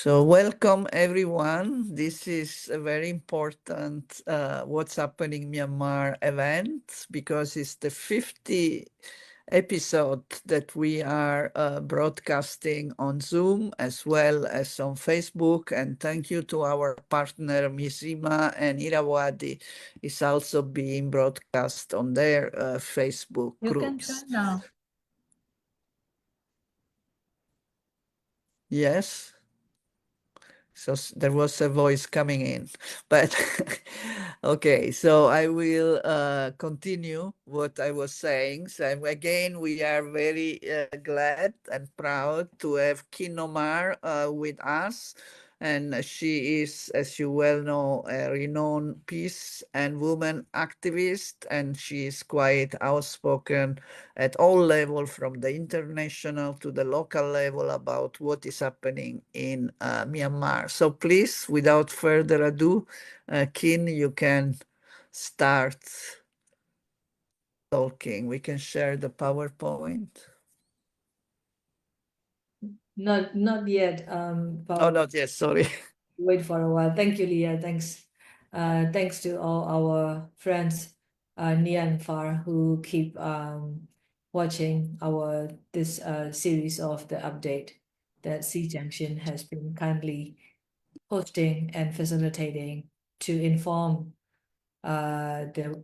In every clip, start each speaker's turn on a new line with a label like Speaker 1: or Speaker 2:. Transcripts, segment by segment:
Speaker 1: So welcome everyone. This is a very important What's Happening Myanmar event because it's the 50th episode that we are broadcasting on Zoom as well as on Facebook. And thank you to our partner Mizima and Irawadi. It's also being broadcast on their Facebook groups.
Speaker 2: You can try now.
Speaker 1: Yes. So there was a voice coming in, but okay, so I will continue what I was saying. So again, we are very glad and proud to have Khin Ohmar with us. And she is, as you well know, a renowned peace and woman activist, and she is quite outspoken at all levels, from the international to the local level, about what is happening in Myanmar. So please, without further ado, Khin, you can start talking. We can share the PowerPoint.
Speaker 2: Not yet.
Speaker 1: Oh, not yet. Sorry.
Speaker 2: Wait for a while. Thank you, Leah. Thanks to all our friends near and far who keep watching this series of the update that SEAJunction has been kindly hosting and facilitating to inform the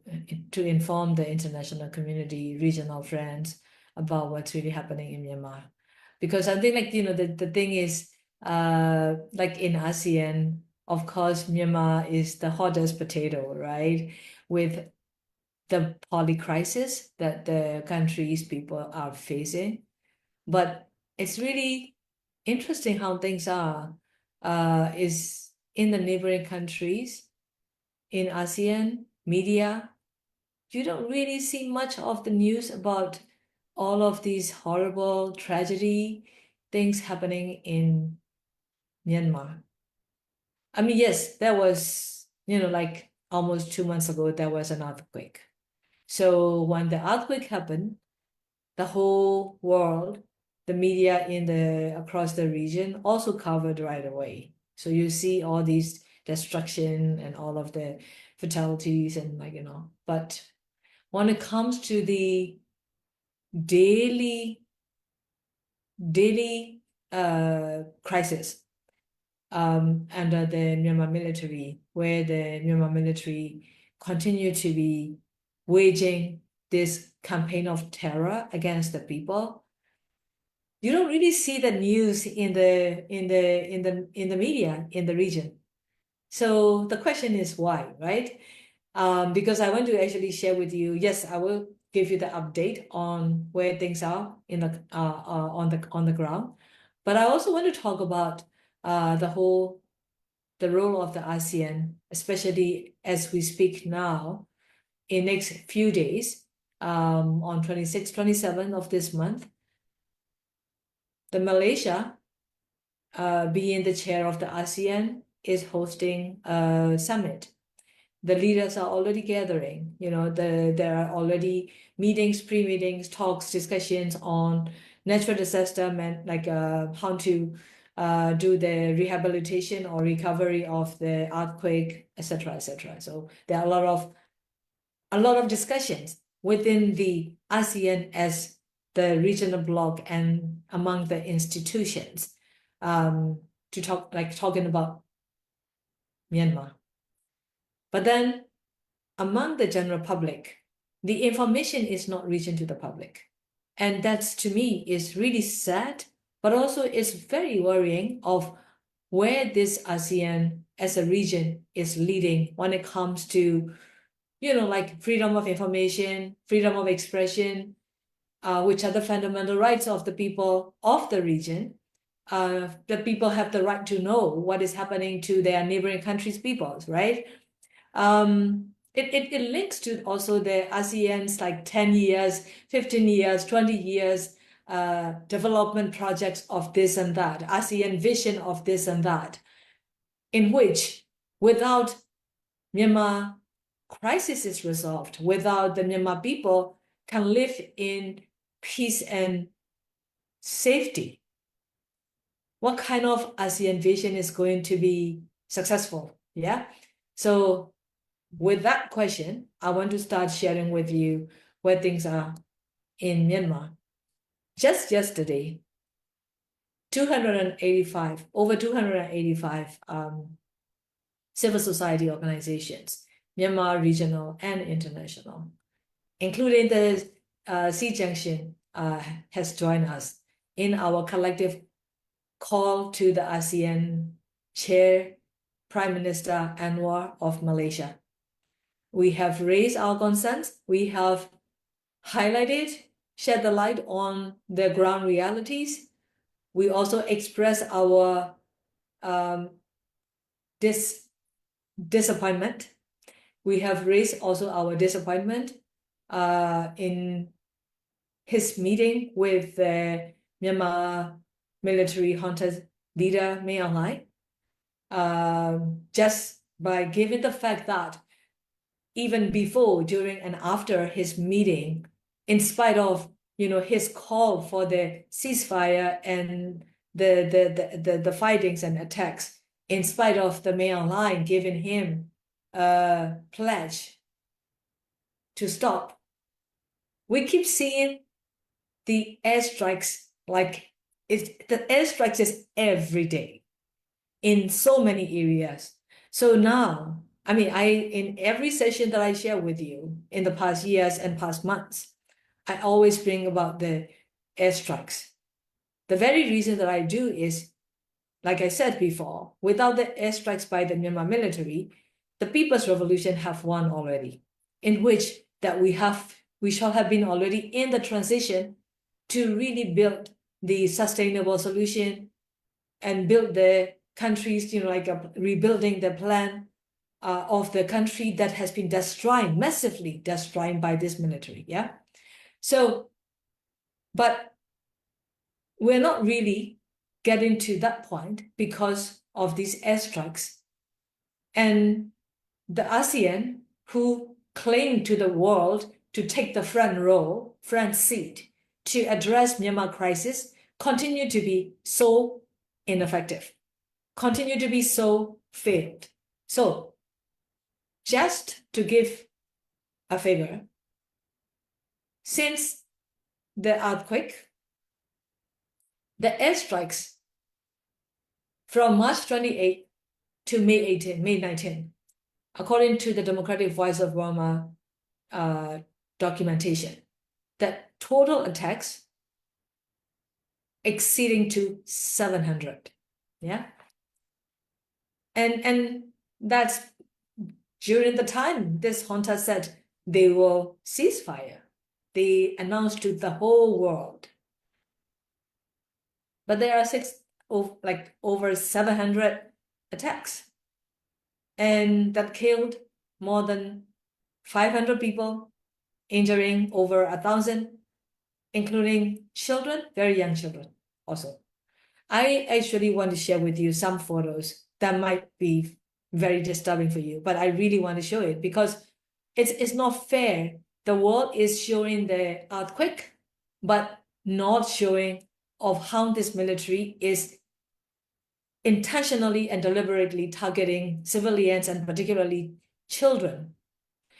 Speaker 2: international community, regional friends, about what's really happening in Myanmar. Because I think, like, the thing is, like in ASEAN, of course, Myanmar is the hottest potato, right? With the poly crisis that the country's people are facing. But it's really interesting how things are is in the neighboring countries, in ASEAN media. You don't really see much of the news about all of these horrible tragedy things happening in Myanmar. I mean, yes, there was, like almost 2 months ago, there was an earthquake. So when the earthquake happened, the whole world, the media across the region also covered right away. So you see all these destruction and all of the fatalities and but when it comes to the daily crisis under the Myanmar military, where the Myanmar military continue to be waging this campaign of terror against the people, you don't really see the news in the media in the region. So the question is why, right? Because I want to actually share with you. Yes, I will give you the update on where things are in the on the ground, but I also want to talk about the role of the ASEAN, especially as we speak now. In next few days, on 26, 27 of this month, the Malaysia, being the chair of the ASEAN, is hosting a summit. The leaders are already gathering. There are already meetings, pre-meetings, talks, discussions on natural disaster and how to do the rehabilitation or recovery of the earthquake, etc., etc. So there are a lot of discussions within the ASEAN as the regional bloc and among the institutions to talking about Myanmar. But then among the general public, the information is not reaching to the public. And that's, to me, is really sad, but also is very worrying of where this ASEAN as a region is leading when it comes to, like freedom of information, freedom of expression, which are the fundamental rights of the people of the region. The people have the right to know what is happening to their neighboring countries' peoples, right? It links to also the ASEAN's like 10 years, 15 years, 20 years development projects of this and that, ASEAN vision of this and that, in which without Myanmar crisis is resolved, without the Myanmar people can live in peace and safety, what kind of ASEAN vision is going to be successful? Yeah. So with that question, I want to start sharing with you where things are in Myanmar. Just yesterday, over 285 civil society organizations, Myanmar regional and international, including the SEAJunction, has joined us in our collective call to the ASEAN Chair, Prime Minister Anwar of Malaysia. We have raised our concerns. We have highlighted, shed the light on the ground realities. We also express our disappointment. We have raised also our disappointment in his meeting with the Myanmar military junta leader Min Aung Hlaing, just by giving the fact that even before, during, and after his meeting, in spite of his call for the ceasefire and the fightings and attacks, in spite of the Min Aung Hlaing giving him a pledge to stop, we keep seeing the airstrikes the airstrikes is every day in so many areas. So now, I mean, in every session that I share with you in the past years and past months, I always bring about the airstrikes. The very reason that I do is, like I said before, without the airstrikes by the Myanmar military, the People's Revolution have won already, in which that we shall have been already in the transition to really build the sustainable solution and build the countries, rebuilding the plan of the country that has been massively destroyed by this military. Yeah. So, but we're not really getting to that point because of these airstrikes. And the ASEAN, who claim to the world to take the front seat to address Myanmar crisis, continue to be so ineffective, continue to be so failed. So just to give a figure, since the earthquake, the airstrikes from March 28 to May 19, according to the Democratic Voice of Burma documentation, that total attacks exceeding to 700. Yeah. And that's during the time this junta said they will ceasefire. They announced to the whole world. But there are over 700 attacks. And that killed more than 500 people, injuring over 1,000, including children, very young children also. I actually want to share with you some photos that might be very disturbing for you, but I really want to show it because it's not fair. The world is showing the earthquake, but not showing of how this military is intentionally and deliberately targeting civilians and particularly children.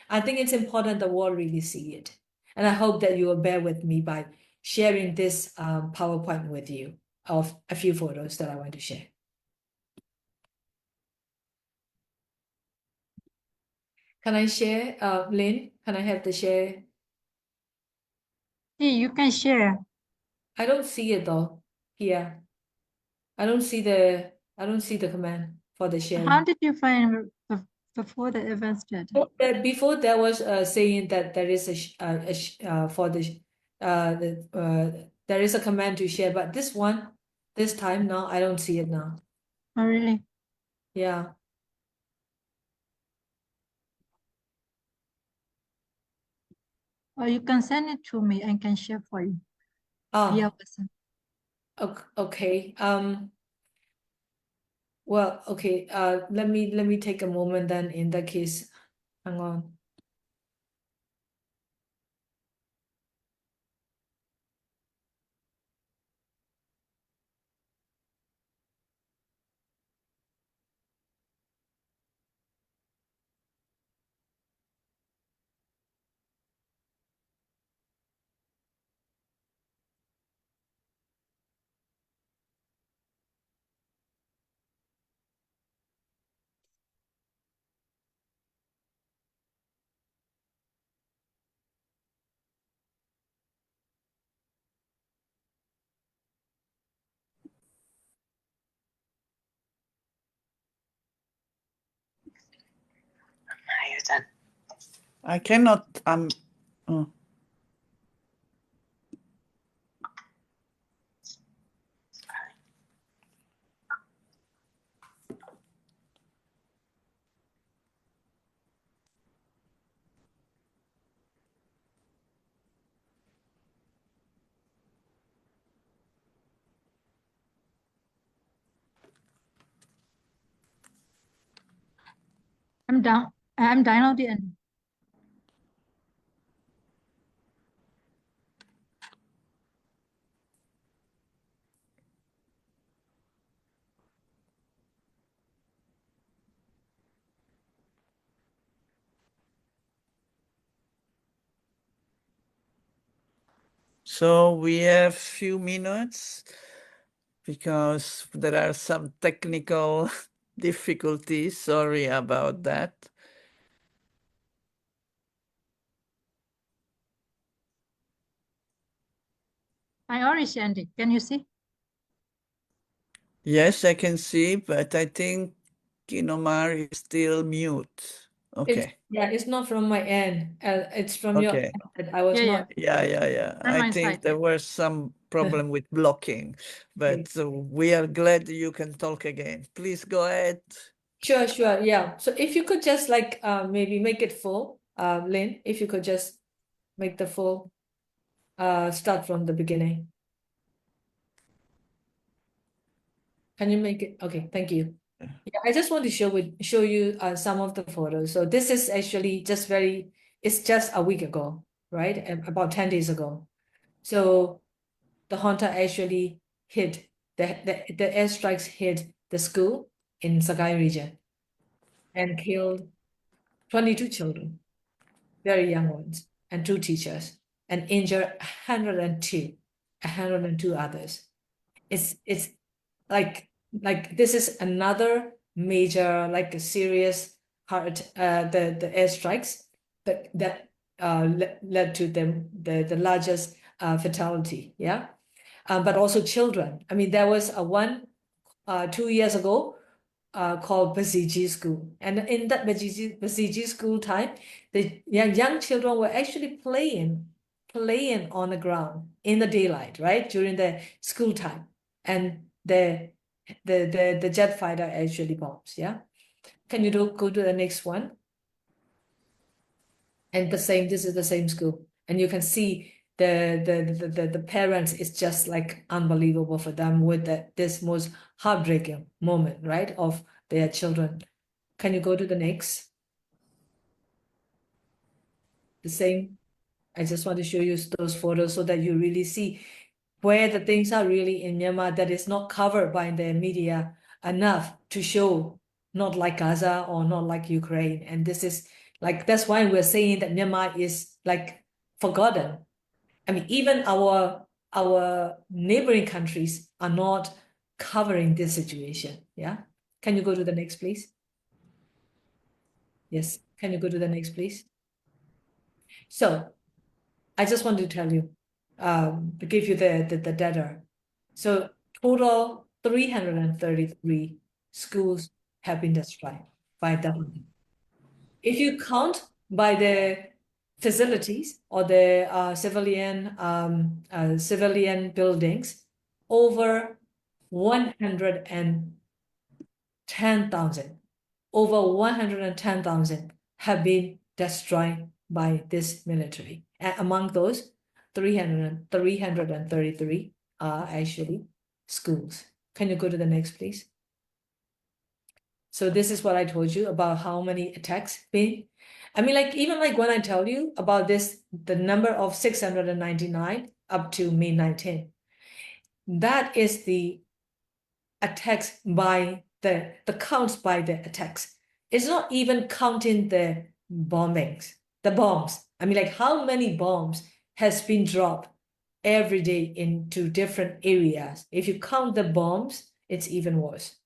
Speaker 2: I think it's important the world really see it. And I hope that you will bear with me by sharing this PowerPoint with you of a few photos that I want to share. Can I share, Lynn? Can I have the share?
Speaker 3: Yeah, you can share.
Speaker 2: I don't see it though here. I don't see the command for the sharing.
Speaker 3: How did you find before the event started?
Speaker 2: Before there was saying that there is there is a command to share, but this time now I don't see it now.
Speaker 3: Oh, really?
Speaker 2: Yeah.
Speaker 3: Or you can send it to me and can share for you.
Speaker 2: Oh,
Speaker 3: WhatsApp.
Speaker 2: okay. Well, okay. Let me take a moment then. In that case, hang on.
Speaker 1: I cannot. Oh.
Speaker 3: I'm downloading.
Speaker 1: So we have few minutes because there are some technical difficulties. Sorry about that.
Speaker 3: I already sent it. Can you see?
Speaker 1: Yes, I can see, but I think Khin Ohmar is still mute. Okay.
Speaker 2: It's not from my end. It's from your
Speaker 1: Okay.
Speaker 2: end. I was not.
Speaker 1: Yeah.
Speaker 3: On
Speaker 1: I
Speaker 3: my
Speaker 1: think
Speaker 3: side.
Speaker 1: there was some problem with blocking, but we are glad you can talk again. Please go ahead.
Speaker 2: Sure. Yeah. So if you could just like maybe make it full, Lynn, if you could just make the full start from the beginning. Can you make it? Okay, thank you. Yeah, I just want to show you some of the photos. So this is actually it's just a week ago, right? About 10 days ago. So the Honda actually hit the airstrikes hit the school in Sakai region and killed 22 children, very young ones, and 2 teachers, and injured 102 others. It's like this is another major, like a serious heart the airstrikes that led to the largest fatality, yeah. But also children. I mean, there was a one 2 years ago called Basiji School. And in that Basiji School time, the young children were actually playing on the ground in the daylight, right? During the school time. And the jet fighter actually bombs, yeah? Can you go to the next one? And this is the same school. And you can see the parents is just like unbelievable for them with this most heartbreaking moment, right, of their children. Can you go to the next? The same. I just want to show you those photos so that you really see where the things are really in Myanmar that is not covered by the media enough to show, not like Gaza or not like Ukraine. And this is like, that's why we're saying that Myanmar is like forgotten. I mean, even our neighboring countries are not covering this situation. Yeah. Can you go to the next, please? Yes. Can you go to the next, please? So I just want to tell you, to give you the data. So total 333 schools have been destroyed by the Houthi. If you count by the facilities or the civilian buildings, over 110,000, over 110,000 have been destroyed by this military. And among those, 333 are actually schools. Can you go to the next, please? So this is what I told you about how many attacks been. I mean, like, even like when I tell you about this, the number of 699 up to May 19, that is the attacks by the counts by the attacks. It's not even counting the bombings, the bombs. I mean, like, how many bombs has been dropped every day into different areas? If you count the bombs, it's even worse.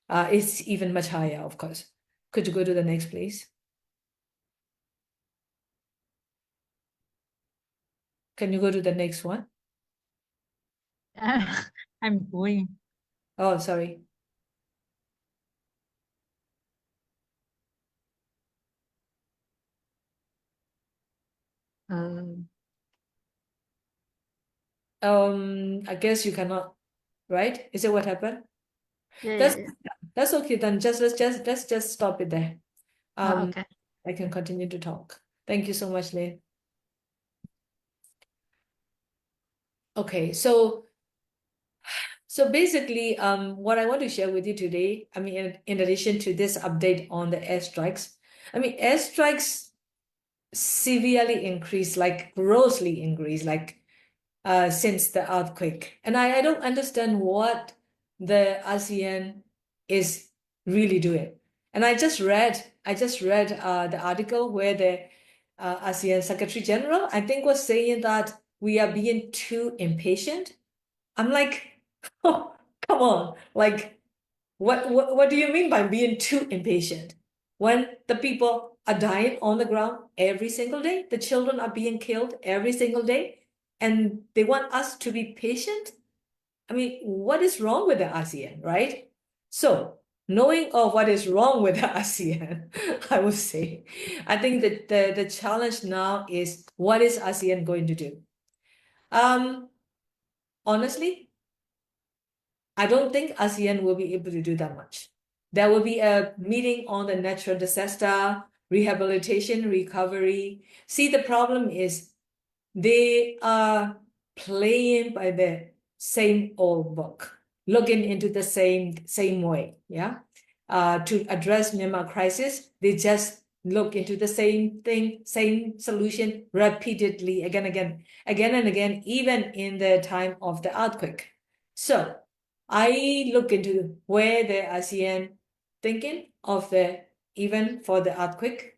Speaker 2: It's even much higher, of course. Could you go to the next, please? Can you go to the next one?
Speaker 3: I'm going.
Speaker 2: Oh, sorry. I guess you cannot, right? Is it what happened?
Speaker 3: Yeah,
Speaker 2: That's
Speaker 3: yeah, yeah.
Speaker 2: that's okay then. Let's just stop it there.
Speaker 3: Okay.
Speaker 2: I can continue to talk. Thank you so much, Lynn. Okay, so basically, what I want to share with you today, I mean, in addition to this update on the airstrikes, I mean, airstrikes severely increased, like grossly increased, like since the earthquake. And I don't understand what the ASEAN is really doing. And I just read the article where the ASEAN Secretary General, I think, was saying that we are being too impatient. I'm like, oh, come on, like, what do you mean by being too impatient? When the people are dying on the ground every single day, the children are being killed every single day, and they want us to be patient? I mean, what is wrong with the ASEAN, right? So, knowing of what is wrong with the ASEAN, I would say, I think that the challenge now is, what is ASEAN going to do? Honestly, I don't think ASEAN will be able to do that much. There will be a meeting on the natural disaster, rehabilitation, recovery. See, the problem is they are playing by the same old book, looking into the same way. Yeah. To address Myanmar crisis, they just look into the same thing, same solution repeatedly again and again, even in the time of the earthquake. So I look into where the ASEAN thinking of the event for the earthquake.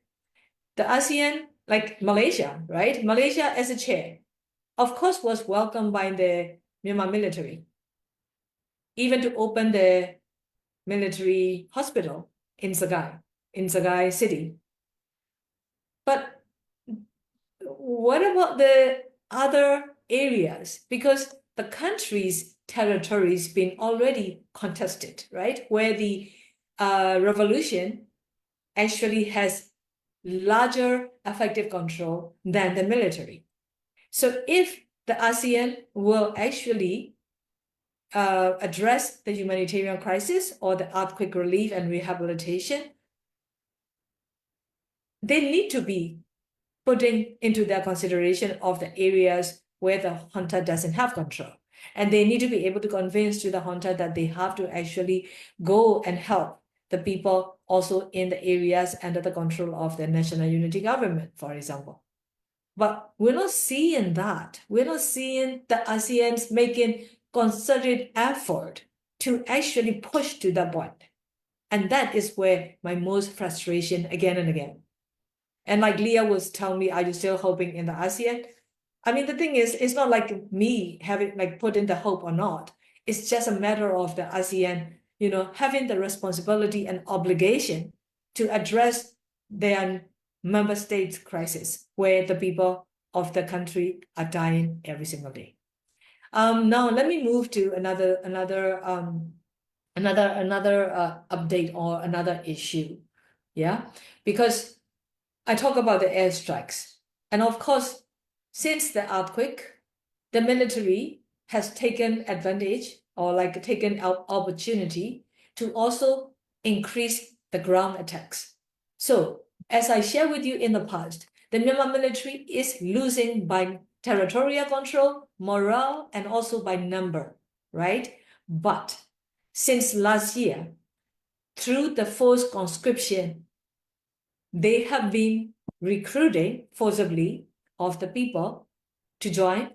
Speaker 2: The ASEAN, like Malaysia, right? Malaysia as a chair, of course, was welcomed by the Myanmar military, even to open the military hospital in Sagai city. But what about the other areas? Because the country's territories been already contested, right? Where the revolution actually has larger effective control than the military. So if the ASEAN will actually address the humanitarian crisis or the earthquake relief and rehabilitation, they need to be putting into their consideration of the areas where the junta doesn't have control. And they need to be able to convince to the junta that they have to actually go and help the people also in the areas under the control of the national unity government, for example. But we're not seeing that. We're not seeing the ASEANs making concerted effort to actually push to that point. And that is where my most frustration again and again. And like Leah was telling me, are you still hoping in the ASEAN? I mean, the thing is, it's not like me having like put in the hope or not. It's just a matter of the ASEAN, having the responsibility and obligation to address their member states crisis where the people of the country are dying every single day. Now let me move to another update or another issue. Yeah, because I talk about the airstrikes. And of course, since the earthquake, the military has taken advantage or like taken opportunity to also increase the ground attacks. So as I shared with you in the past, the Myanmar military is losing by territorial control, morale, and also by number, right? But since last year, through the forced conscription, they have been recruiting forcibly of the people to join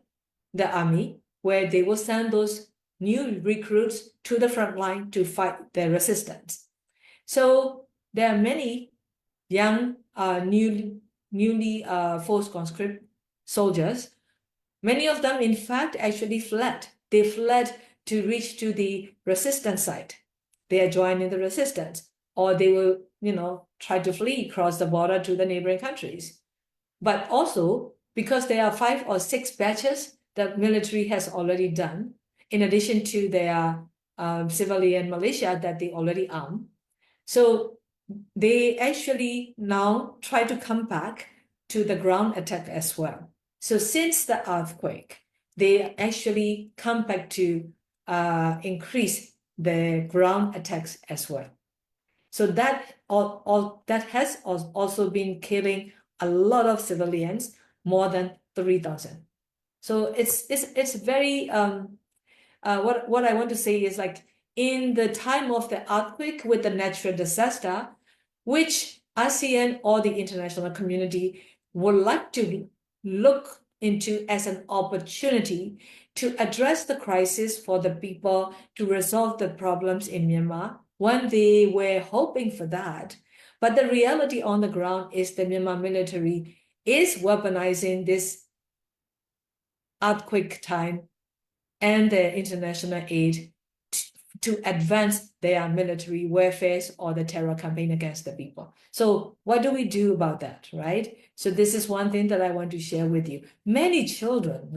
Speaker 2: the army, where they will send those new recruits to the front line to fight the resistance. So there are many young, newly forced conscript soldiers. Many of them, in fact, actually fled. They fled to reach to the resistance side. They are joining the resistance, or they will, try to flee across the border to the neighboring countries. But also, because there are 5 or 6 batches that military has already done, in addition to their civilian militia that they already arm. So they actually now try to come back to the ground attack as well. So since the earthquake, they actually come back to increase the ground attacks as well. So that that has also been killing a lot of civilians, more than 3,000. So it's very what I want to say is, like, in the time of the earthquake with the natural disaster, which ASEAN or the international community would like to look into as an opportunity to address the crisis for the people, to resolve the problems in Myanmar, when they were hoping for that. But the reality on the ground is the Myanmar military is weaponizing this earthquake time and the international aid to advance their military warfare or the terror campaign against the people. So what do we do about that, right? So this is one thing that I want to share with you. Many children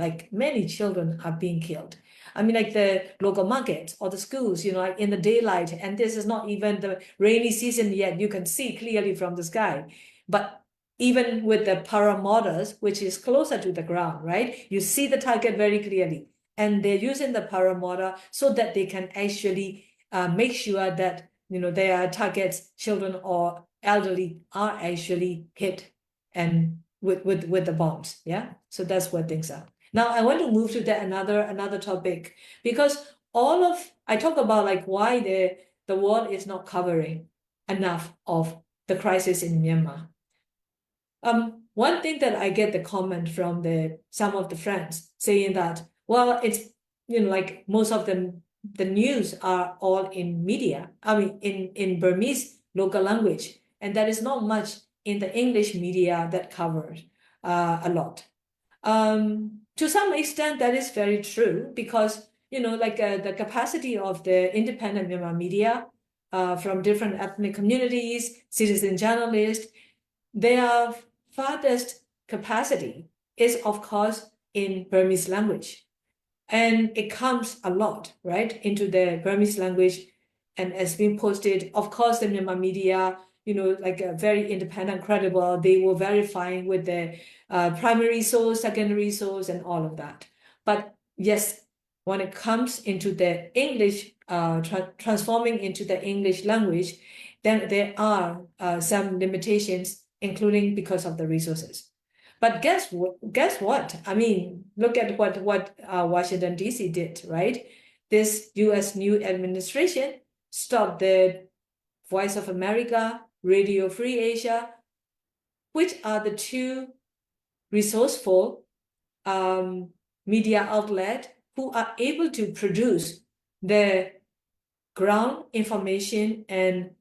Speaker 2: are being killed. I mean, like the local markets or the schools, you know, like in the daylight, and this is not even the rainy season yet, you can see clearly from the sky. But even with the paramotors, which is closer to the ground, right? You see the target very clearly. And they're using the paramotor so that they can actually make sure that, you know, their targets, children or elderly, are actually hit and with the bombs. Yeah, so that's what things are. Now I want to move to another topic, because I talk about like why the world is not covering enough of the crisis in Myanmar. One thing that I get the comment from some of the friends saying that, well, it's, you know, like most of the news are all in media, I mean in Burmese local language, and there is not much in the English media that covers a lot. To some extent that is very true, because, you know, like the capacity of the independent Myanmar media from different ethnic communities, citizen journalists, their farthest capacity is, of course, in Burmese language. And it comes a lot, right, into the Burmese language, and has been posted. Of course, the Myanmar media, you know, like a very independent, credible, they will verify with the primary source, secondary source, and all of that. But yes, when it comes into the English, transforming into the English language, then there are some limitations, including because of the resources. But guess what? I mean, look at what Washington, D.C. did, right? This U.S. new administration stopped the Voice of America, Radio Free Asia, which are the two resourceful media outlets who are able to produce the ground information and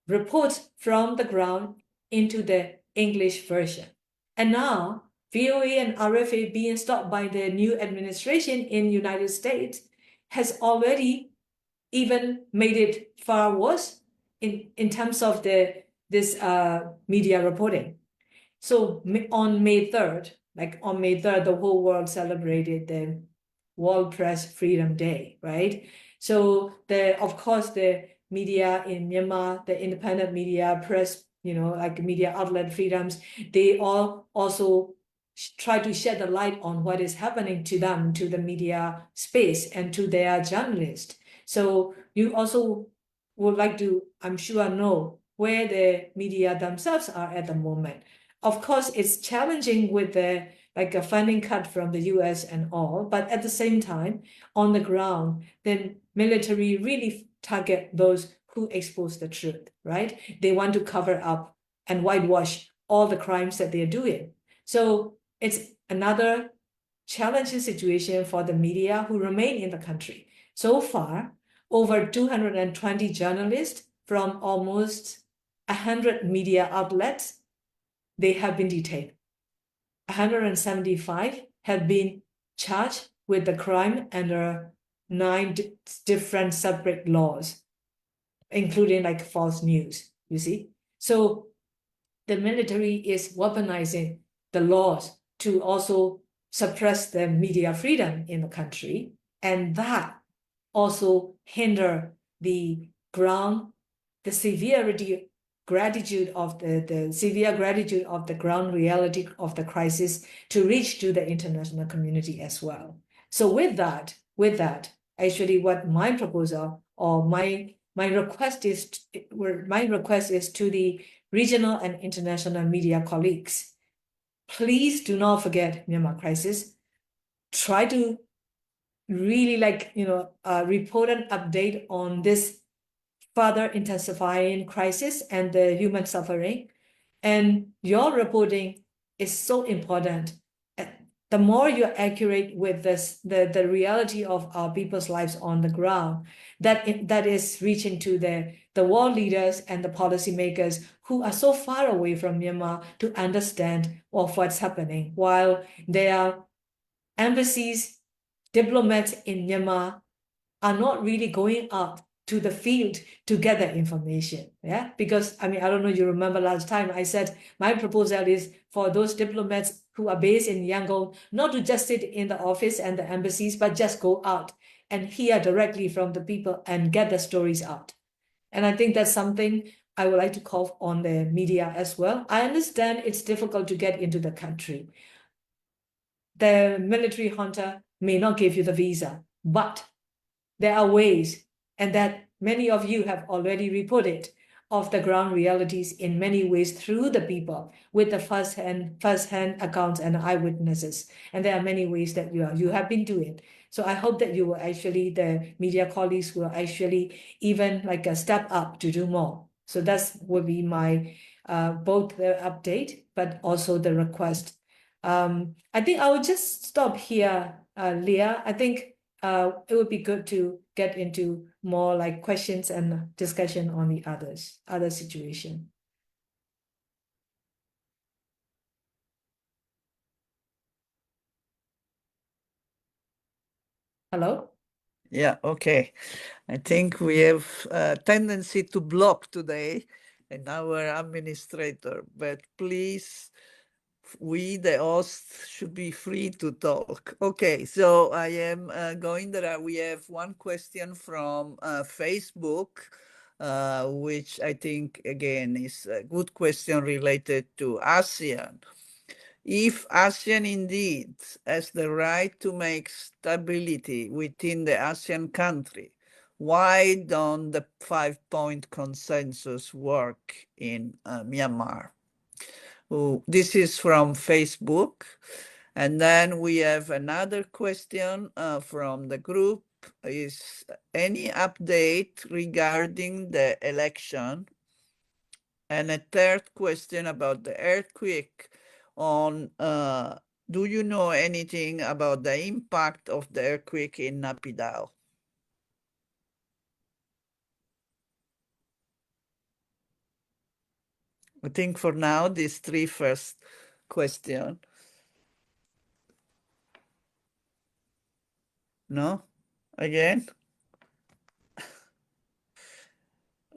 Speaker 2: reports from the ground into the English version. And now VOA and RFA being stopped by the new administration in United States has already even made it far worse in terms of this media reporting. So on May 3rd, the whole world celebrated the World Press Freedom Day, right? So of course the media in Myanmar, the independent media, press, you know, like media outlet freedoms, they all also try to shed the light on what is happening to them, to the media space, and to their journalists. So you also would like to, I'm sure, know where the media themselves are at the moment. Of course, it's challenging with the a funding cut from the US and all, but at the same time, on the ground, then military really target those who expose the truth, right? They want to cover up and whitewash all the crimes that they're doing. So it's another challenging situation for the media who remain in the country. So far, over 220 journalists from almost 100 media outlets, they have been detained. 175 have been charged with the crime under 9 different separate laws, including like false news, you see? So the military is weaponizing the laws to also suppress the media freedom in the country, and that also hinder the severity gratitude of the severe gratitude of the ground reality of the crisis to reach to the international community as well. So with that, actually what my proposal or my request is to the regional and international media colleagues, please do not forget Myanmar crisis. Try to really report an update on this further intensifying crisis and the human suffering. And your reporting is so important. The more you're accurate with this, the reality of our people's lives on the ground, that is reaching to the world leaders and the policymakers who are so far away from Myanmar to understand of what's happening, while their embassies, diplomats in Myanmar are not really going out to the field to gather information. Yeah, because I mean, I don't know, you remember last time I said my proposal is for those diplomats who are based in Yangon not to just sit in the office and the embassies, but just go out and hear directly from the people and get the stories out. And I think that's something I would like to call on the media as well. I understand it's difficult to get into the country. The military junta may not give you the visa, but there are ways, and that many of you have already reported, of the ground realities in many ways through the people with the first-hand accounts and eyewitnesses. And there are many ways that you have been doing. So I hope that you will actually, the media colleagues will actually even like a step up to do more. So that's will be my both the update, but also the request. I think I will just stop here, Leah. I think it would be good to get into more like questions and discussion on the other situation. Hello?
Speaker 1: Yeah, okay. I think we have a tendency to block today in our administrator, but please, we, the host, should be free to talk. Okay, so I am going there. We have one question from Facebook, which I think, again, is a good question related to ASEAN. If ASEAN indeed has the right to make stability within the ASEAN country, why don't the 5-point consensus work in Myanmar? This is from Facebook. And then we have another question from the group. Is any update regarding the election? And a third question about the earthquake on, do you know anything about the impact of the earthquake in Naypyidaw? I think for now, these three first questions. No? Again?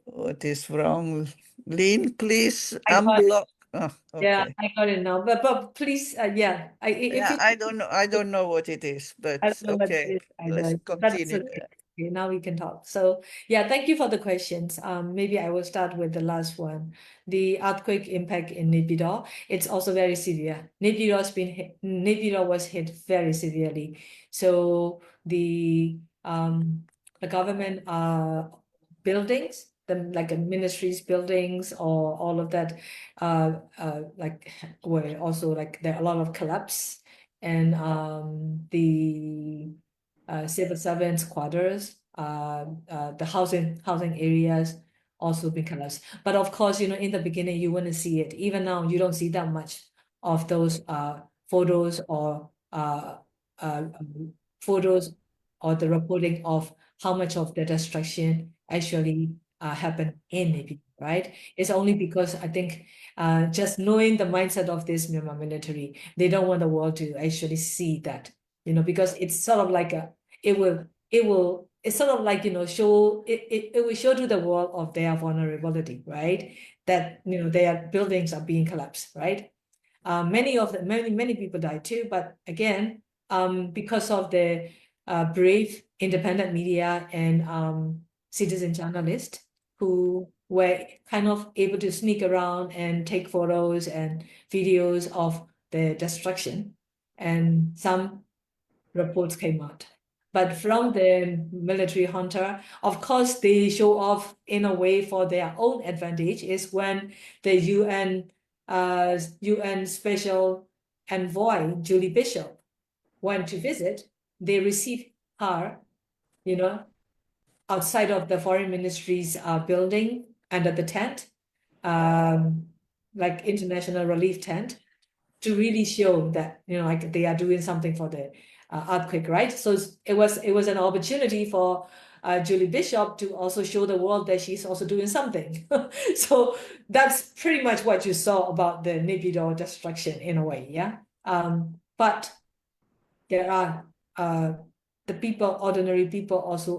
Speaker 1: What is wrong? Lynn, please unblock. Oh, okay.
Speaker 2: Yeah, I got it now. But please, yeah,
Speaker 1: I don't know what it is, but
Speaker 2: I don't know what it
Speaker 1: okay,
Speaker 2: is either.
Speaker 1: let's
Speaker 2: That's
Speaker 1: continue.
Speaker 2: okay. Okay, now we can talk. So yeah, thank you for the questions. Maybe I will start with the last one. The earthquake impact in Naypyidaw, it's also very severe. Naypyidaw was hit very severely. So the government buildings, like ministries buildings or all of that, like were also like there are a lot of collapse. And the civil servants' quarters, the housing areas also been collapsed. But of course, in the beginning, you wouldn't see it. Even now, you don't see that much of those photos or the reporting of how much of the destruction actually happened in Naypyidaw, right? It's only because I think just knowing the mindset of this Myanmar military, they don't want the world to actually see that, because it's sort of like it's sort of like, show it will show to the world of their vulnerability, right? That, their buildings are being collapsed, right? Many people died too, but again, because of the brave independent media and citizen journalists who were kind of able to sneak around and take photos and videos of the destruction. And some reports came out. But from the military junta, of course, they show off in a way for their own advantage is when the UN Special Envoy, Julie Bishop, went to visit, they received her, outside of the foreign ministry's building under the tent, like international relief tent, to really show that, like they are doing something for the earthquake, right? So it was an opportunity for Julie Bishop to also show the world that she's also doing something. So that's pretty much what you saw about the Naypyidaw destruction in a way, yeah. But there are the people, ordinary people, also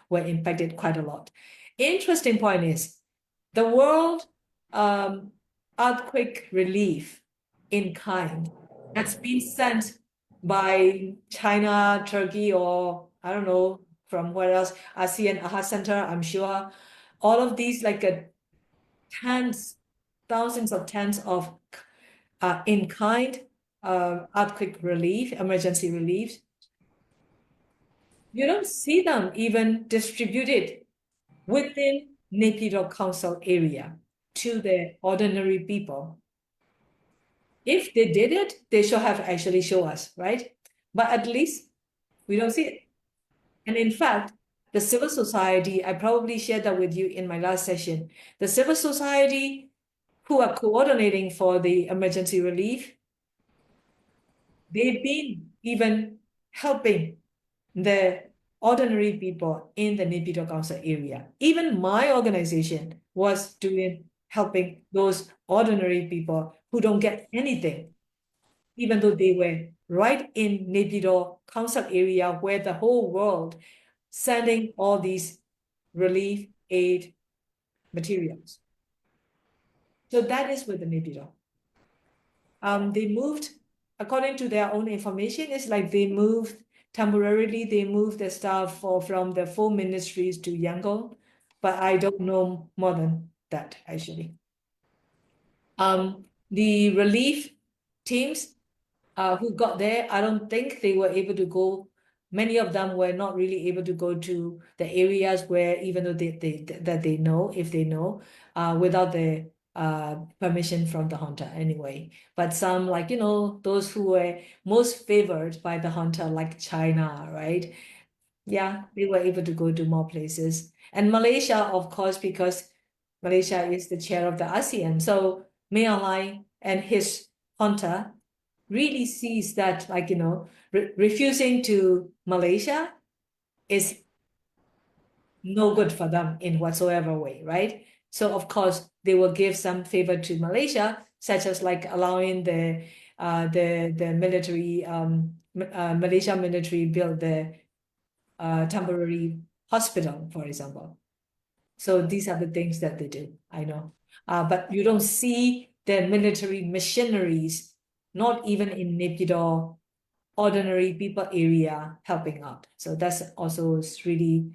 Speaker 2: were impacted quite a lot. Interesting point is the world earthquake relief in kind has been sent by China, Turkey, or I don't know from where else, ASEAN AHA Center, I'm sure. All of these, like thousands of tons of in kind earthquake relief, emergency relief. You don't see them even distributed within Naypyidaw Council area to the ordinary people. If they did it, they should have actually shown us, right? But at least we don't see it. And in fact, the civil society, I probably shared that with you in my last session, the civil society who are coordinating for the emergency relief, they've been even helping the ordinary people in the Naypyidaw Council area. Even my organization was helping those ordinary people who don't get anything, even though they were right in Naypyidaw Council area where the whole world sending all these relief aid materials. So that is with the Naypyidaw. They moved, according to their own information, it's like they moved temporarily, they moved the staff from the 4 ministries to Yangon, but I don't know more than that actually. The relief teams who got there, I don't think they were able to go. Many of them were not really able to go to the areas where, even though they know, if they know, without the permission from the junta anyway. But some, like, those who were most favored by the junta, like China, right? Yeah, they were able to go to more places. And Malaysia, of course, because Malaysia is the chair of the ASEAN. So May Alai and his junta really sees that, like, refusing to Malaysia is no good for them in whatsoever way, right? So of course they will give some favor to Malaysia, such as like allowing the military Malaysia military build the temporary hospital, for example. So these are the things that they do, I know. But you don't see the military missionaries, not even in Naypyidaw ordinary people area, helping out. So that's also really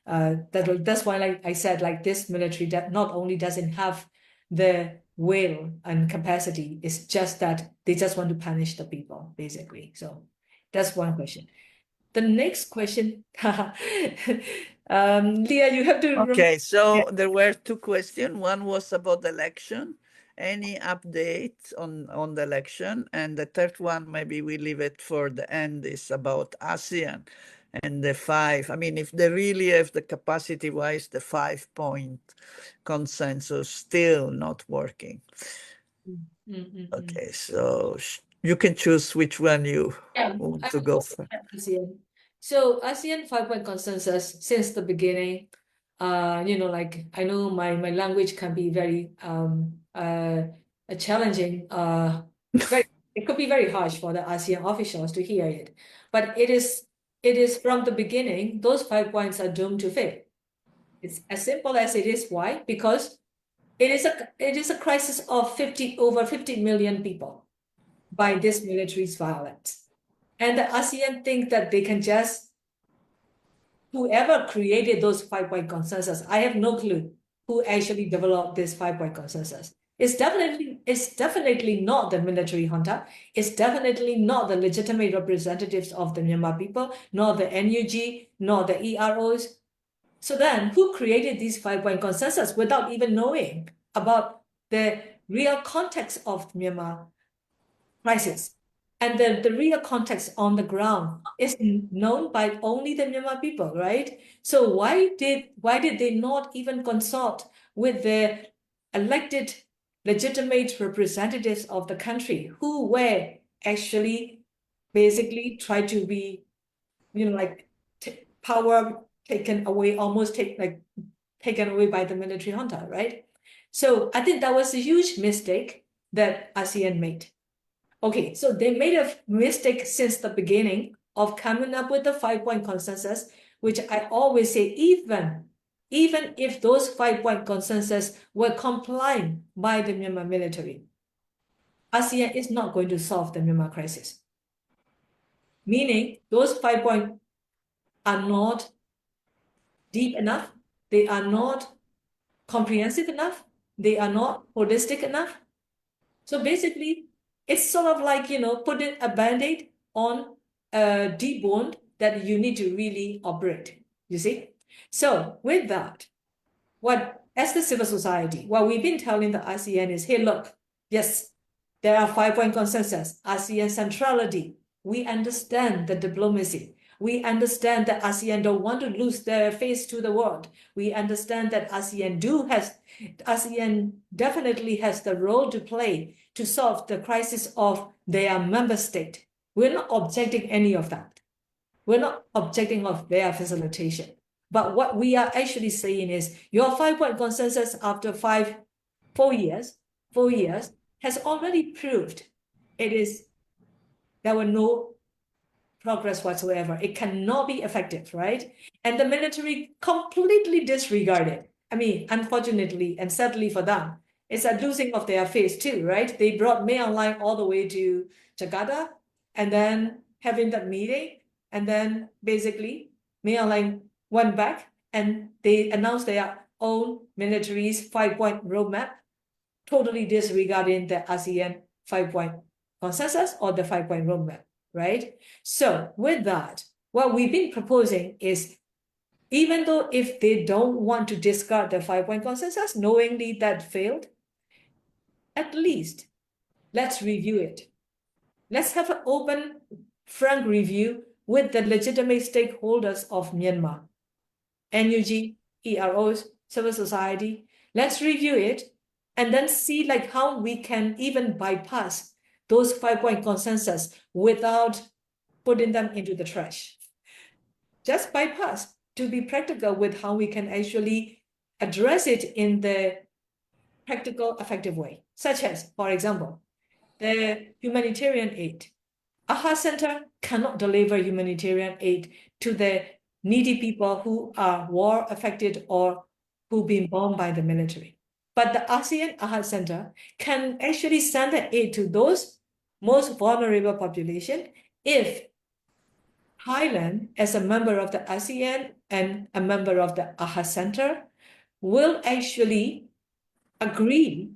Speaker 2: that's why, like I said, like this military that not only doesn't have the will and capacity, it's just that they just want to punish the people, basically. So that's one question. The next question, Leah, you have to
Speaker 1: Okay, so there were 2 questions. One was about the election. Any update on the election? And the third one, maybe we leave it for the end, is about ASEAN and the 5. I mean, if they really have the capacity-wise, the 5-point consensus still not working. Okay, so you can choose which one you want to go for.
Speaker 2: ASEAN. So ASEAN 5-point consensus since the beginning, like I know my language can be very challenging. It could be very harsh for the ASEAN officials to hear it, but it is from the beginning. Those 5 points are doomed to fail. It's as simple as it is. Why? Because it is a crisis of over 50 million people by this military's violence. And the ASEAN think that they can just whoever created those 5-point consensus, I have no clue who actually developed this 5-point consensus. It's definitely not the military junta. It's definitely not the legitimate representatives of the Myanmar people, nor the NUG, nor the EROs. So then, who created these 5-point consensus without even knowing about the real context of Myanmar crisis? And the real context on the ground is known by only the Myanmar people, right? So why did they not even consult with the elected legitimate representatives of the country who were actually basically try to be, like power taken away, almost taken away by the military junta, right? So I think that was a huge mistake that ASEAN made. Okay, so they made a mistake since the beginning of coming up with the 5-point consensus, which I always say, even if those 5-point consensus were complied by the Myanmar military, ASEAN is not going to solve the Myanmar crisis. Meaning those 5 points are not deep enough, they are not comprehensive enough, they are not holistic enough. So basically, it's sort of like, putting a band-aid on a deep wound that you need to really operate, you see? So with that, as the civil society, what we've been telling the ASEAN is, hey, look, yes, there are 5-point consensus, ASEAN centrality. We understand the diplomacy. We understand that ASEAN don't want to lose their face to the world. We understand that ASEAN definitely has the role to play to solve the crisis of their member state. We're not objecting any of that. We're not objecting of their facilitation. But what we are actually saying is your 5-point consensus after 4 years has already proved there were no progress whatsoever. It cannot be effective, right? And the military completely disregarded. I mean, unfortunately and sadly for them, it's a losing of their face too, right? They brought May Online all the way to Jakarta and then having that meeting, and then basically May Online went back and they announced their own military's 5-point roadmap, totally disregarding the ASEAN 5-point consensus or the 5-point roadmap, right? So with that, what we've been proposing is, even though if they don't want to discard the 5-point consensus, knowingly that failed, at least let's review it. Let's have an open, frank review with the legitimate stakeholders of Myanmar, NUG, EROs, civil society. Let's review it and then see how we can even bypass those 5-point consensus without putting them into the trash. Just bypass, to be practical with how we can actually address it in the practical, effective way, such as, for example, the humanitarian aid. AHA Center cannot deliver humanitarian aid to the needy people who are war affected or who've been bombed by the military. But the ASEAN AHA Center can actually send the aid to those most vulnerable population if Thailand, as a member of the ASEAN and a member of the AHA Center, will actually agree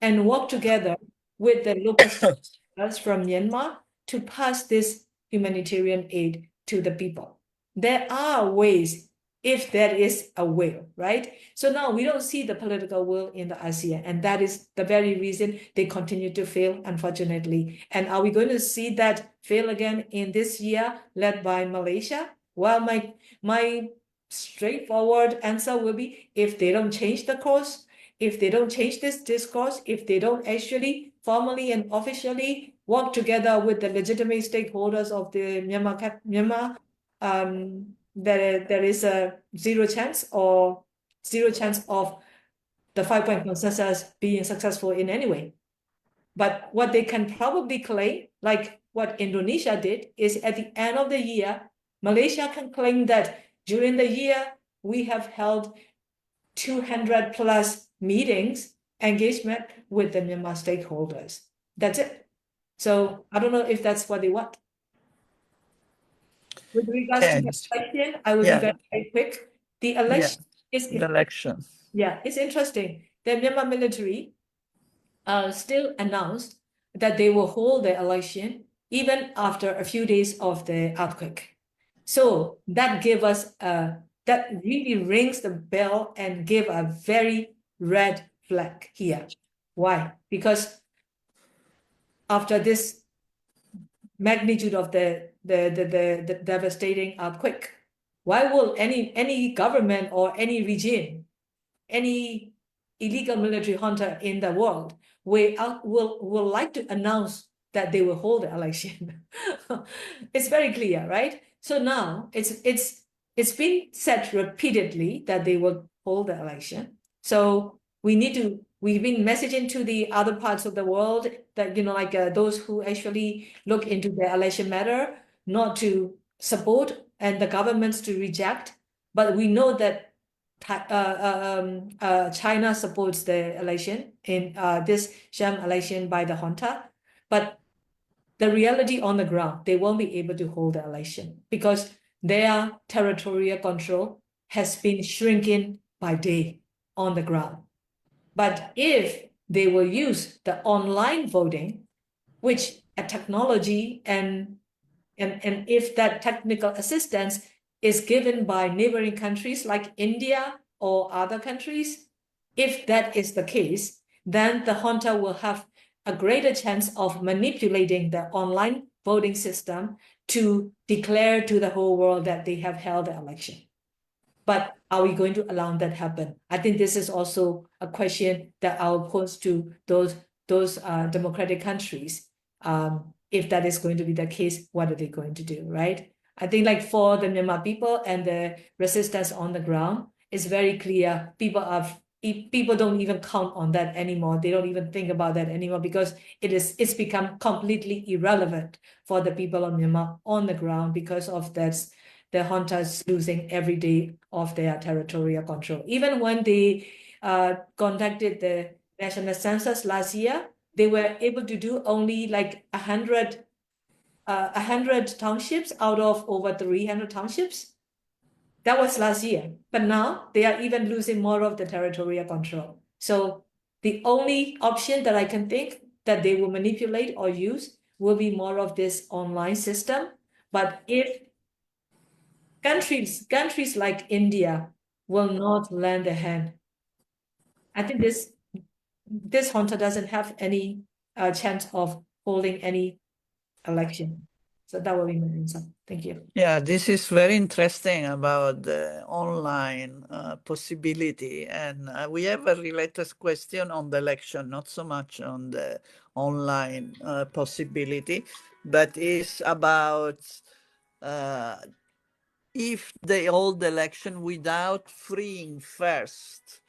Speaker 2: and work together with the local stakeholders from Myanmar to pass this humanitarian aid to the people. There are ways if there is a will, right? So now we don't see the political will in the ASEAN, and that is the very reason they continue to fail, unfortunately. And are we going to see that fail again in this year, led by Malaysia? Well, my straightforward answer will be, if they don't change the course, if they don't change this discourse, if they don't actually formally and officially work together with the legitimate stakeholders of the Myanmar, there is a zero chance of the 5-point consensus being successful in any way. But what they can probably claim, like what Indonesia did, is at the end of the year, Malaysia can claim that during the year, we have held 200 plus meetings, engagement with the Myanmar stakeholders. That's it. So I don't know if that's what they want. with regards to the
Speaker 1: Yes.
Speaker 2: election, I will be
Speaker 1: Yeah.
Speaker 2: very, very quick. The
Speaker 1: Yeah.
Speaker 2: election is
Speaker 1: The election.
Speaker 2: yeah, it's interesting. The Myanmar military still announced that they will hold the election even after a few days of the earthquake. So that gave us that really rings the bell and give a very red flag here. Why? Because after this magnitude of the devastating earthquake, why will any government or any regime, any illegal military junta in the world will like to announce that they will hold the election? It's very clear, right? So now it's been said repeatedly that they will hold the election. So we've been messaging to the other parts of the world that, like those who actually look into the election matter, not to support and the governments to reject. But we know that China supports the election in this sham election by the junta, but the reality on the ground, they won't be able to hold the election because their territorial control has been shrinking by day on the ground. But if they will use the online voting, which a technology and if that technical assistance is given by neighboring countries like India or other countries, if that is the case, then the junta will have a greater chance of manipulating the online voting system to declare to the whole world that they have held the election. But are we going to allow that happen? I think this is also a question that I'll pose to those democratic countries. If that is going to be the case, what are they going to do, right? I think like for the Myanmar people and the resistance on the ground, it's very clear people don't even count on that anymore. They don't even think about that anymore because it's become completely irrelevant for the people of Myanmar on the ground because of that the juntas losing every day of their territorial control. Even when they conducted the national census last year, they were able to do only like 100 townships out of over 300 townships. That was last year. But now they are even losing more of the territorial control. So the only option that I can think that they will manipulate or use will be more of this online system. But if countries like India will not lend a hand, I think this junta doesn't have any chance of holding any election. So that will be my answer. Thank you.
Speaker 1: Yeah, this is very interesting about the online possibility. And we have a related question on the election, not so much on the online possibility, but is about if they hold the election without freeing first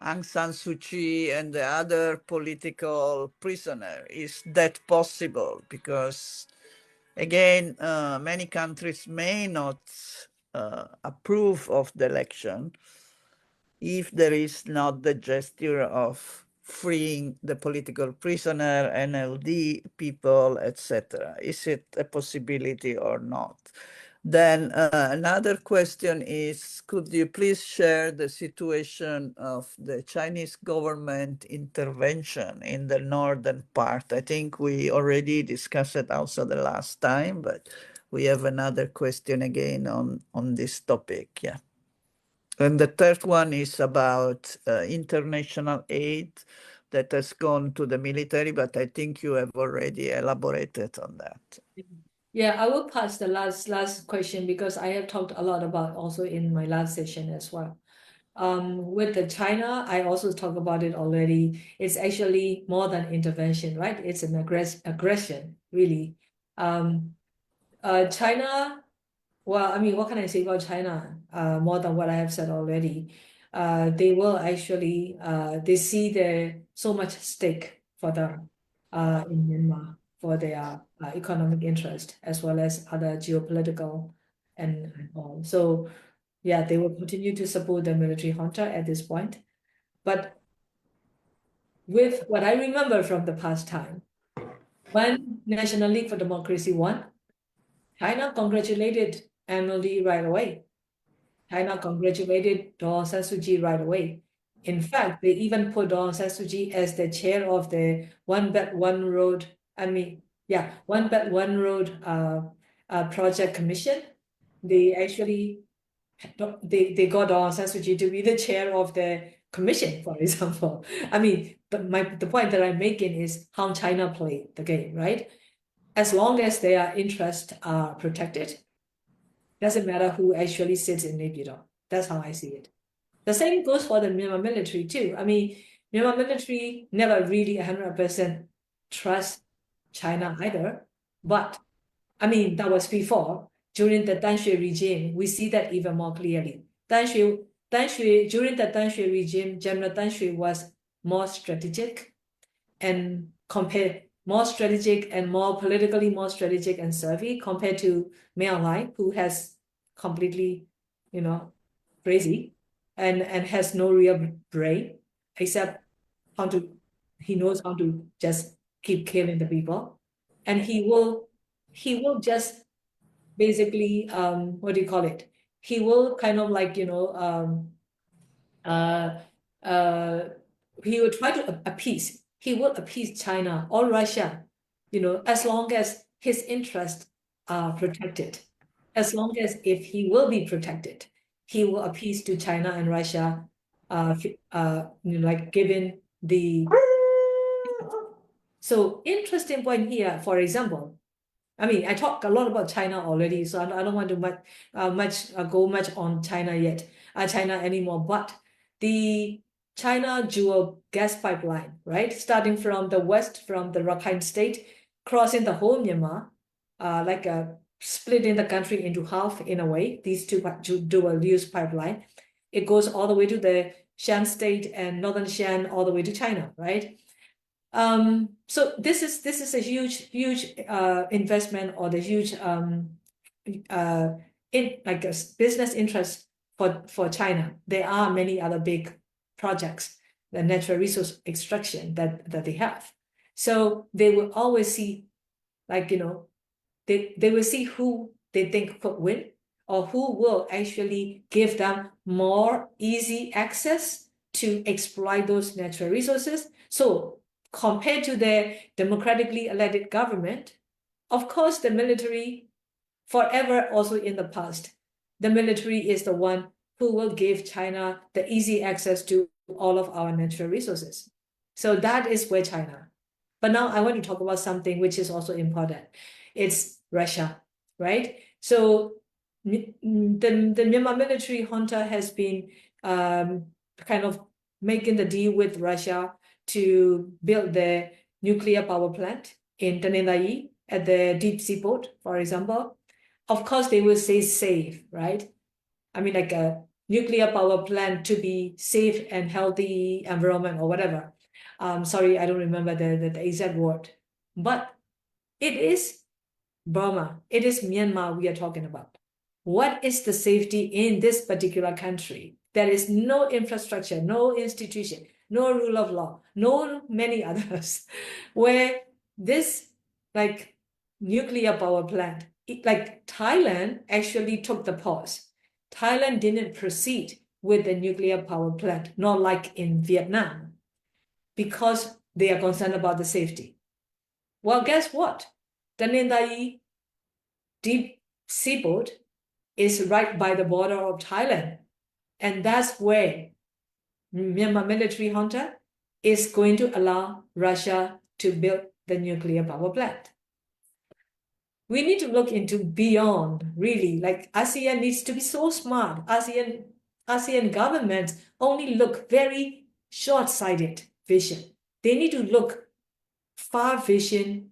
Speaker 1: Aung San Suu Kyi and the other political prisoner. Is that possible? Because again, many countries may not approve of the election if there is not the gesture of freeing the political prisoner, NLD people, etc. Is it a possibility or not? Then another question is, could you please share the situation of the Chinese government intervention in the northern part? I think we already discussed it also the last time, but we have another question again on this topic. Yeah. And the third one is about international aid that has gone to the military, but I think you have already elaborated on that.
Speaker 2: Yeah, I will pass the last question because I have talked a lot about also in my last session as well. With the China, I also talked about it already. It's actually more than intervention, right? It's an aggression, really. China, well, I mean, what can I say about China? More than what I have said already. They will actually, they see there so much stake for them in Myanmar for their economic interest as well as other geopolitical and all. So yeah, they will continue to support the military junta at this point. But with what I remember from the past time, when National League for Democracy won, China congratulated MLD right away. China congratulated Daw San Suu Kyi right away. In fact, they even put Daw San Suu Kyi as the chair of the One Belt One Road. One Belt One Road project commission. They actually they got Daw San Suu Kyi to be the chair of the commission, for example. The point that I'm making is how China played the game, right? As long as their interests are protected, doesn't matter who actually sits in Naypyidaw. That's how I see it. The same goes for the Myanmar military too. Myanmar military never really 100% trust China either. But that was before. During the Deng Xue regime, we see that even more clearly. During the Deng Xue regime, General Deng Xue was more strategic and more politically more strategic and savvy compared to Mao Lai, who has completely, crazy and has no real brain except he knows how to just keep killing the people. And he will just basically, what do you call it? He will kind of like, he will try to appease. He will appease China or Russia, as long as his interests are protected. As long as if he will be protected, he will appease to China and Russia, like given the. So interesting point here, for example, I talked a lot about China already, so I don't want to go much on China yet, China anymore. But the China dual gas pipeline, right, starting from the west, from the Rakhine State, crossing the whole Myanmar, like splitting the country into half in a way. These two dual use pipeline, it goes all the way to the Shan State and northern Shan, all the way to China, right? So this is a huge investment, or the huge in like a business interest for China. There are many other big projects, the natural resource extraction that they have. So they will always see, like, they will see who they think could win, or who will actually give them more easy access to exploit those natural resources. So compared to the democratically elected government, of course, the military, forever also in the past, the military is the one who will give China the easy access to all of our natural resources. So that is where China. But now I want to talk about something which is also important. It's Russia, right? So the Myanmar military junta has been kind of making the deal with Russia to build the nuclear power plant in Tanindai at the deep sea port, for example. Of course, they will say safe, right? Like a nuclear power plant to be safe and healthy environment or whatever. Sorry, I don't remember the exact word. But it is Burma, it is Myanmar we are talking about. What is the safety in this particular country? There is no infrastructure, no institution, no rule of law, no many others, where this like nuclear power plant, like Thailand actually took the pause. Thailand didn't proceed with the nuclear power plant, not like in Vietnam, because they are concerned about the safety. Well, guess what? Tanindai deep seaport is right by the border of Thailand. And that's where Myanmar military junta is going to allow Russia to build the nuclear power plant. We need to look into beyond, really. Like ASEAN needs to be so smart. ASEAN governments only look very short-sighted vision. They need to look far-sighted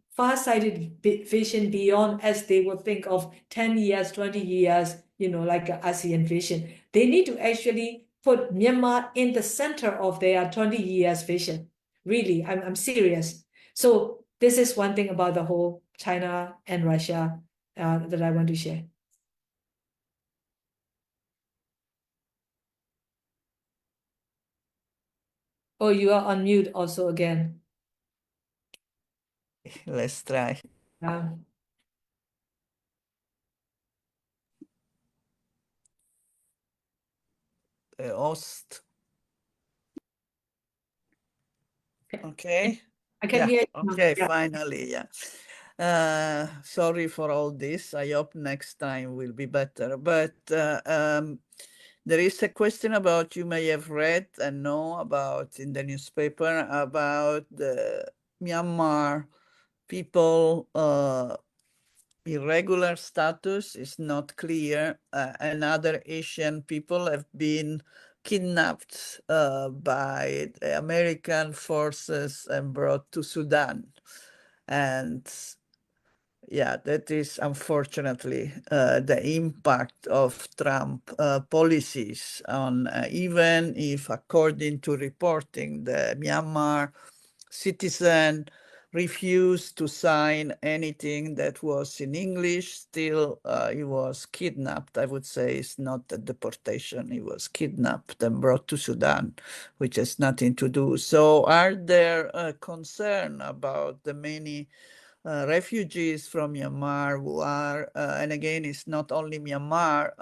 Speaker 2: vision beyond, as they would think of 10 years, 20 years, like ASEAN vision. They need to actually put Myanmar in the center of their 20 years vision. Really, I'm serious. So this is one thing about the whole China and Russia that I want to share. Oh, you are on mute also again.
Speaker 1: Let's try. host. Okay.
Speaker 2: I can hear you now.
Speaker 1: Okay,
Speaker 2: Yeah.
Speaker 1: finally, yeah. Sorry for all this. I hope next time will be better. But there is a question about, you may have read and know about in the newspaper about the Myanmar people irregular status is not clear, and other Asian people have been kidnapped by the American forces and brought to Sudan. And yeah, that is unfortunately the impact of Trump policies on, even if according to reporting, the Myanmar citizen refused to sign anything that was in English. Still, he was kidnapped. I would say it's not a deportation. He was kidnapped and brought to Sudan, which has nothing to do. So are there concern about the many refugees from Myanmar who are, and again, it's not only Myanmar,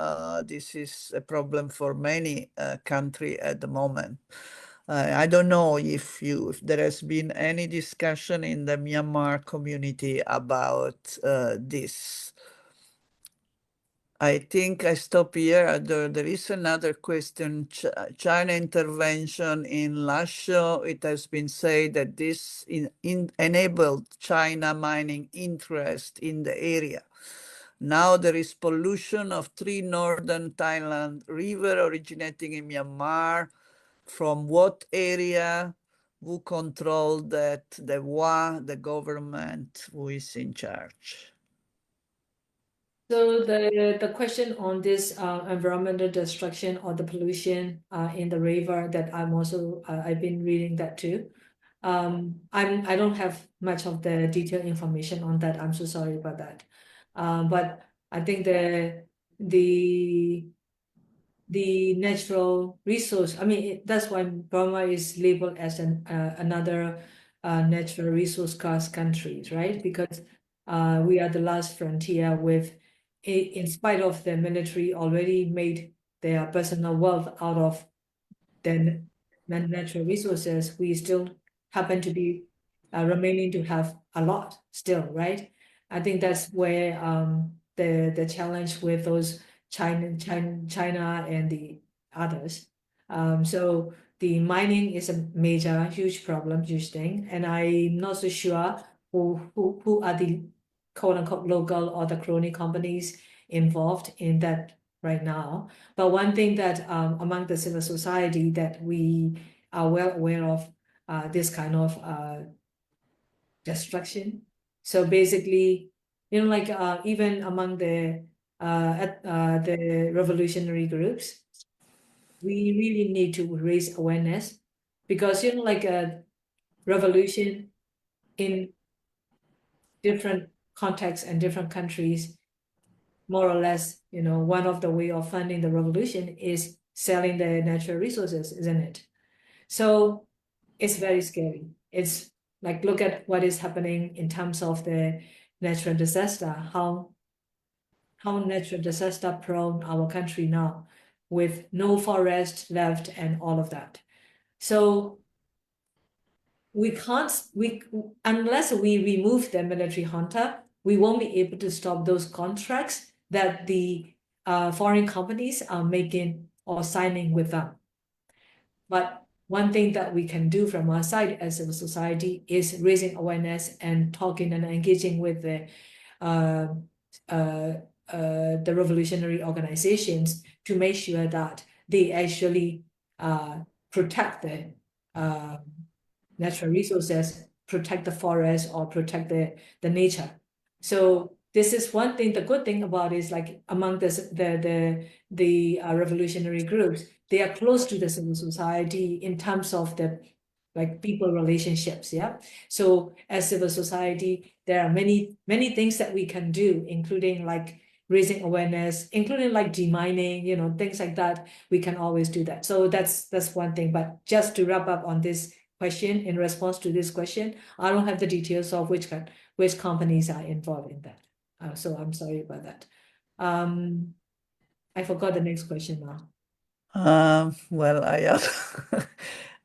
Speaker 1: this is a problem for many countries at the moment. I don't know if there has been any discussion in the Myanmar community about this. I think I stop here. There is another question. China intervention in Lasho. It has been said that this enabled China mining interest in the area. Now there is pollution of 3 northern Thailand river originating in Myanmar. From what area? Who control that? The WA, the government, who is in charge?
Speaker 2: So the question on this environmental destruction or the pollution in the river that I'm also I've been reading that too. I don't have much of the detailed information on that. I'm so sorry about that. But I think the natural resource. I mean that's why Burma is labeled as another natural resource scarce country, right? Because we are the last frontier with. In spite of the military already made their personal wealth out of the natural resources, we still happen to be remaining to have a lot still, right? I think that's where the challenge with those China and the others. So the mining is a major, huge problem, huge thing, and I'm not so sure who are the quote unquote local or the crony companies involved in that right now. But one thing that among the civil society that we are well aware of this kind of destruction. So basically, like even among the revolutionary groups, we really need to raise awareness because like a revolution in different contexts and different countries, more or less, one of the way of funding the revolution is selling the natural resources, isn't it? So it's very scary. It's like, look at what is happening in terms of the natural disaster, how natural disaster prone our country now with no forest left and all of that. So we can't, unless we remove the military junta, we won't be able to stop those contracts that the foreign companies are making or signing with them. But one thing that we can do from our side as a society is raising awareness and talking and engaging with the revolutionary organizations to make sure that they actually protect the natural resources, protect the forest, or protect the nature. So this is one thing. The good thing about is like among the revolutionary groups, they are close to the civil society in terms of the like people relationships. Yeah. So as civil society, there are many things that we can do, including like raising awareness, including like demining, things like that. We can always do that. So that's one thing. But just to wrap up on this question, in response to this question, I don't have the details of which companies are involved in that. So I'm sorry about that. I forgot the next question now.
Speaker 1: Well,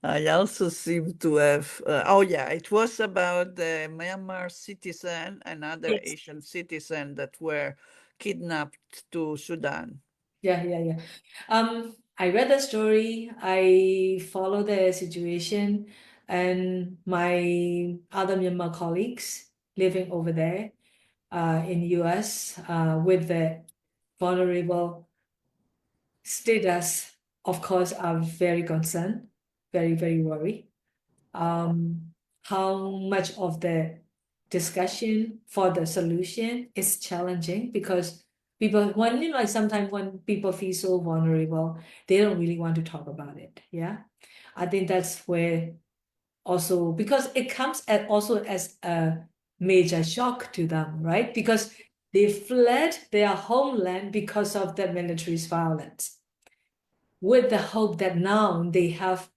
Speaker 1: I also seem to have. Oh, yeah, it was about the Myanmar citizen and other
Speaker 2: Yes.
Speaker 1: Asian citizen that were kidnapped to Sudan.
Speaker 2: Yeah. I read the story. I follow the situation, and my other Myanmar colleagues living over there, in US, with the vulnerable status, of course, are very concerned, very worried. How much of the discussion for the solution is challenging because people, when like sometimes when people feel so vulnerable, they don't really want to talk about it. Yeah, I think that's where also because it comes at also as a major shock to them, right? Because they fled their homeland because of the military's violence, with the hope that now they have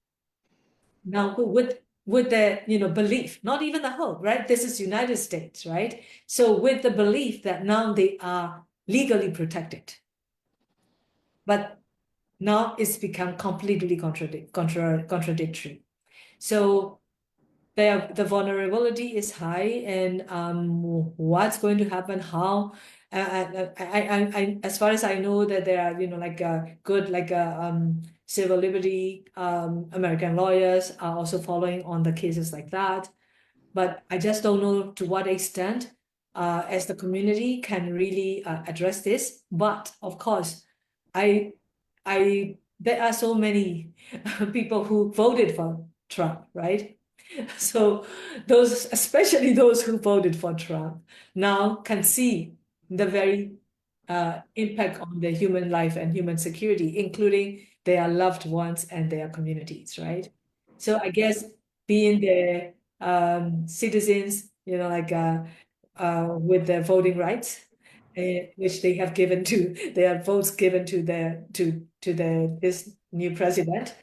Speaker 2: now with the belief, not even the hope, right? This is United States, right? So with the belief that now they are legally protected, but now it's become completely contradictory. So the vulnerability is high, and what's going to happen? How? As far as I know, that there are like good civil liberty American lawyers are also following on the cases like that, but I just don't know to what extent as the community can really address this. But of course, I there are so many people who voted for Trump, right? So those, especially those who voted for Trump, now can see the very impact on their human life and human security, including their loved ones and their communities, right? So I guess being the citizens, with their voting rights, which they have given to their votes given to this new president,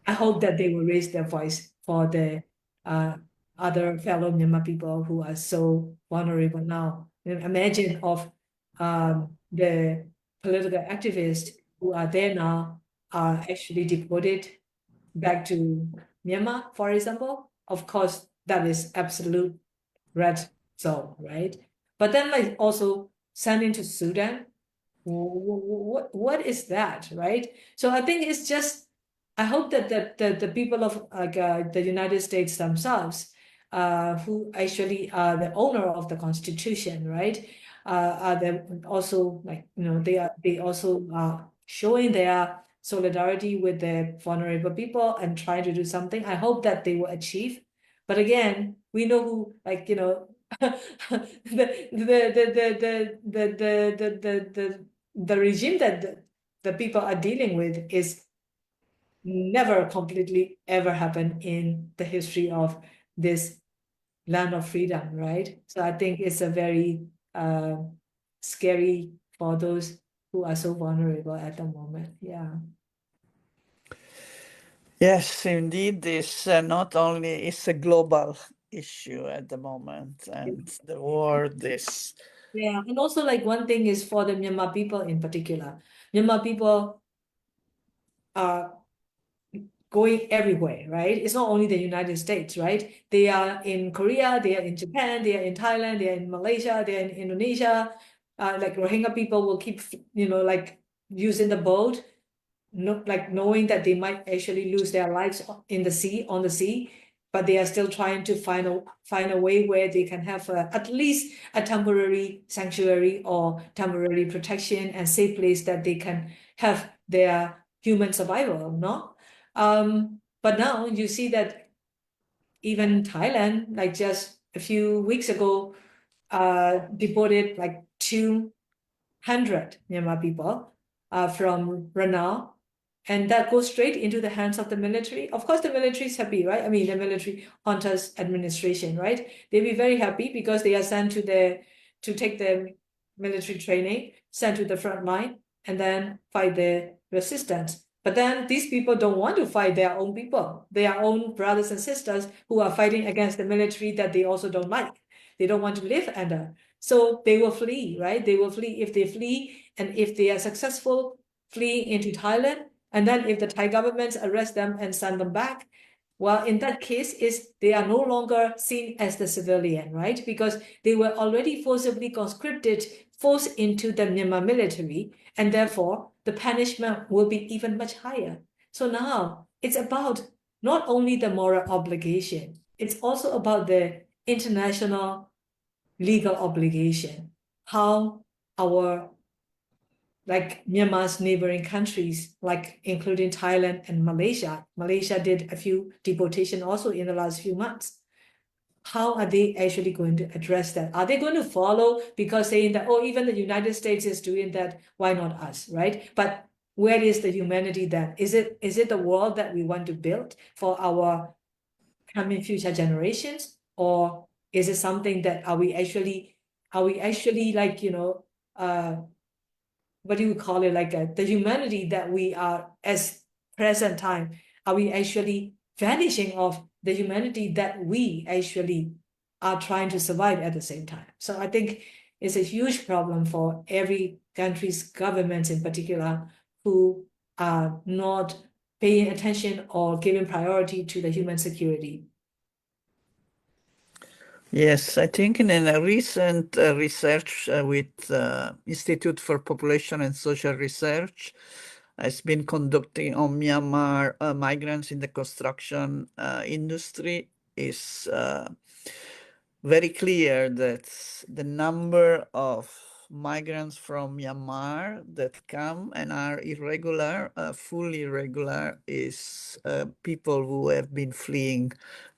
Speaker 2: I hope that they will raise their voice for the other fellow Myanmar people who are so vulnerable now. Imagine of the political activists who are there now are actually deported back to Myanmar, for example. Of course, that is absolute red zone, right? But then like also sent into Sudan. What is that, right? So I think it's just I hope that the people of the United States themselves, who actually are the owner of the Constitution, right? Are the also they also are showing their solidarity with the vulnerable people and trying to do something. I hope that they will achieve. But again, we know who the regime that the people are dealing with is never completely ever happened in the history of this land of freedom, right? So I think it's a very scary for those who are so vulnerable at the moment. Yeah.
Speaker 1: Yes, indeed, this not only is a global issue at the moment, and the world is.
Speaker 2: Yeah, and also like one thing is for the Myanmar people in particular. Myanmar people are going everywhere, right? It's not only the United States, right? They are in Korea, they are in Japan, they are in Thailand, they are in Malaysia, they are in Indonesia. Like Rohingya people will keep, like using the boat, knowing that they might actually lose their lives in the sea, on the sea, but they are still trying to find a way where they can have at least a temporary sanctuary or temporary protection and safe place that they can have their human survival, no? But now you see that even Thailand, like just a few weeks ago, deported like 200 Myanmar people from Ranao, and that goes straight into the hands of the military. Of course, the military is happy, right? I mean, the military hunters administration, right? They'll be very happy because they are sent to take the military training, sent to the front line, and then fight the resistance. But then these people don't want to fight their own people, their own brothers and sisters who are fighting against the military that they also don't like. They don't want to live under. So they will flee, right? They will flee. If they flee and if they are successful, fleeing into Thailand, and then if the Thai government arrest them and send them back, well, in that case, they are no longer seen as the civilian, right? Because they were already forcibly conscripted, forced into the Myanmar military, and therefore the punishment will be even much higher. So now it's about not only the moral obligation, it's also about the international legal obligation. How our, like Myanmar's neighboring countries, like including Thailand and Malaysia. Malaysia did a few deportation also in the last few months. How are they actually going to address that? Are they going to follow because saying that, oh, even the United States is doing that, why not us, right? But where is the humanity then? Is it the world that we want to build for our coming future generations? Or is it something that are we actually like, what do you call it, like the humanity that we are as present time, are we actually vanishing of the humanity that we actually are trying to survive at the same time? So I think it's a huge problem for every country's governments in particular who are not paying attention or giving priority to the human security.
Speaker 1: Yes, I think in a recent research with Institute for Population and Social Research has been conducting on Myanmar migrants in the construction industry is very clear that the number of migrants from Myanmar that come and are irregular, fully irregular, is people who have been fleeing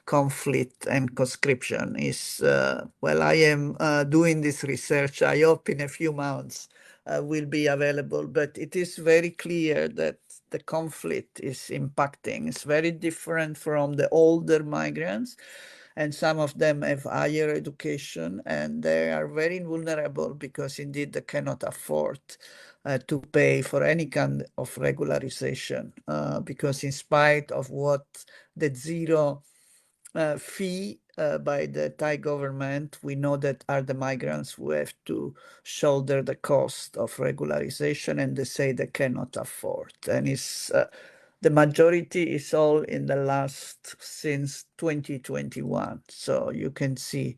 Speaker 1: conflict and conscription. Is well, I am doing this research. I hope in a few months will be available, but it is very clear that the conflict is impacting. It's very different from the older migrants, and some of them have higher education, and they are very vulnerable because indeed they cannot afford to pay for any kind of regularization, because in spite of what the zero fee by the Thai government, we know that are the migrants who have to shoulder the cost of regularization, and they say they cannot afford. And it's the majority is all in the last since 2021. So you can see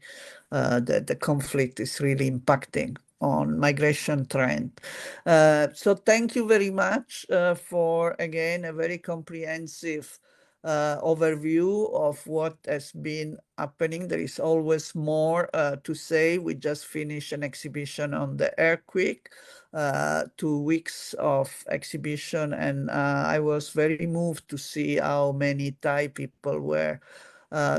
Speaker 1: that the conflict is really impacting on migration trend. So thank you very much for, again, a very comprehensive overview of what has been happening. There is always more to say. We just finished an exhibition on the earthquake, 2 weeks of exhibition, and I was very moved to see how many Thai people were.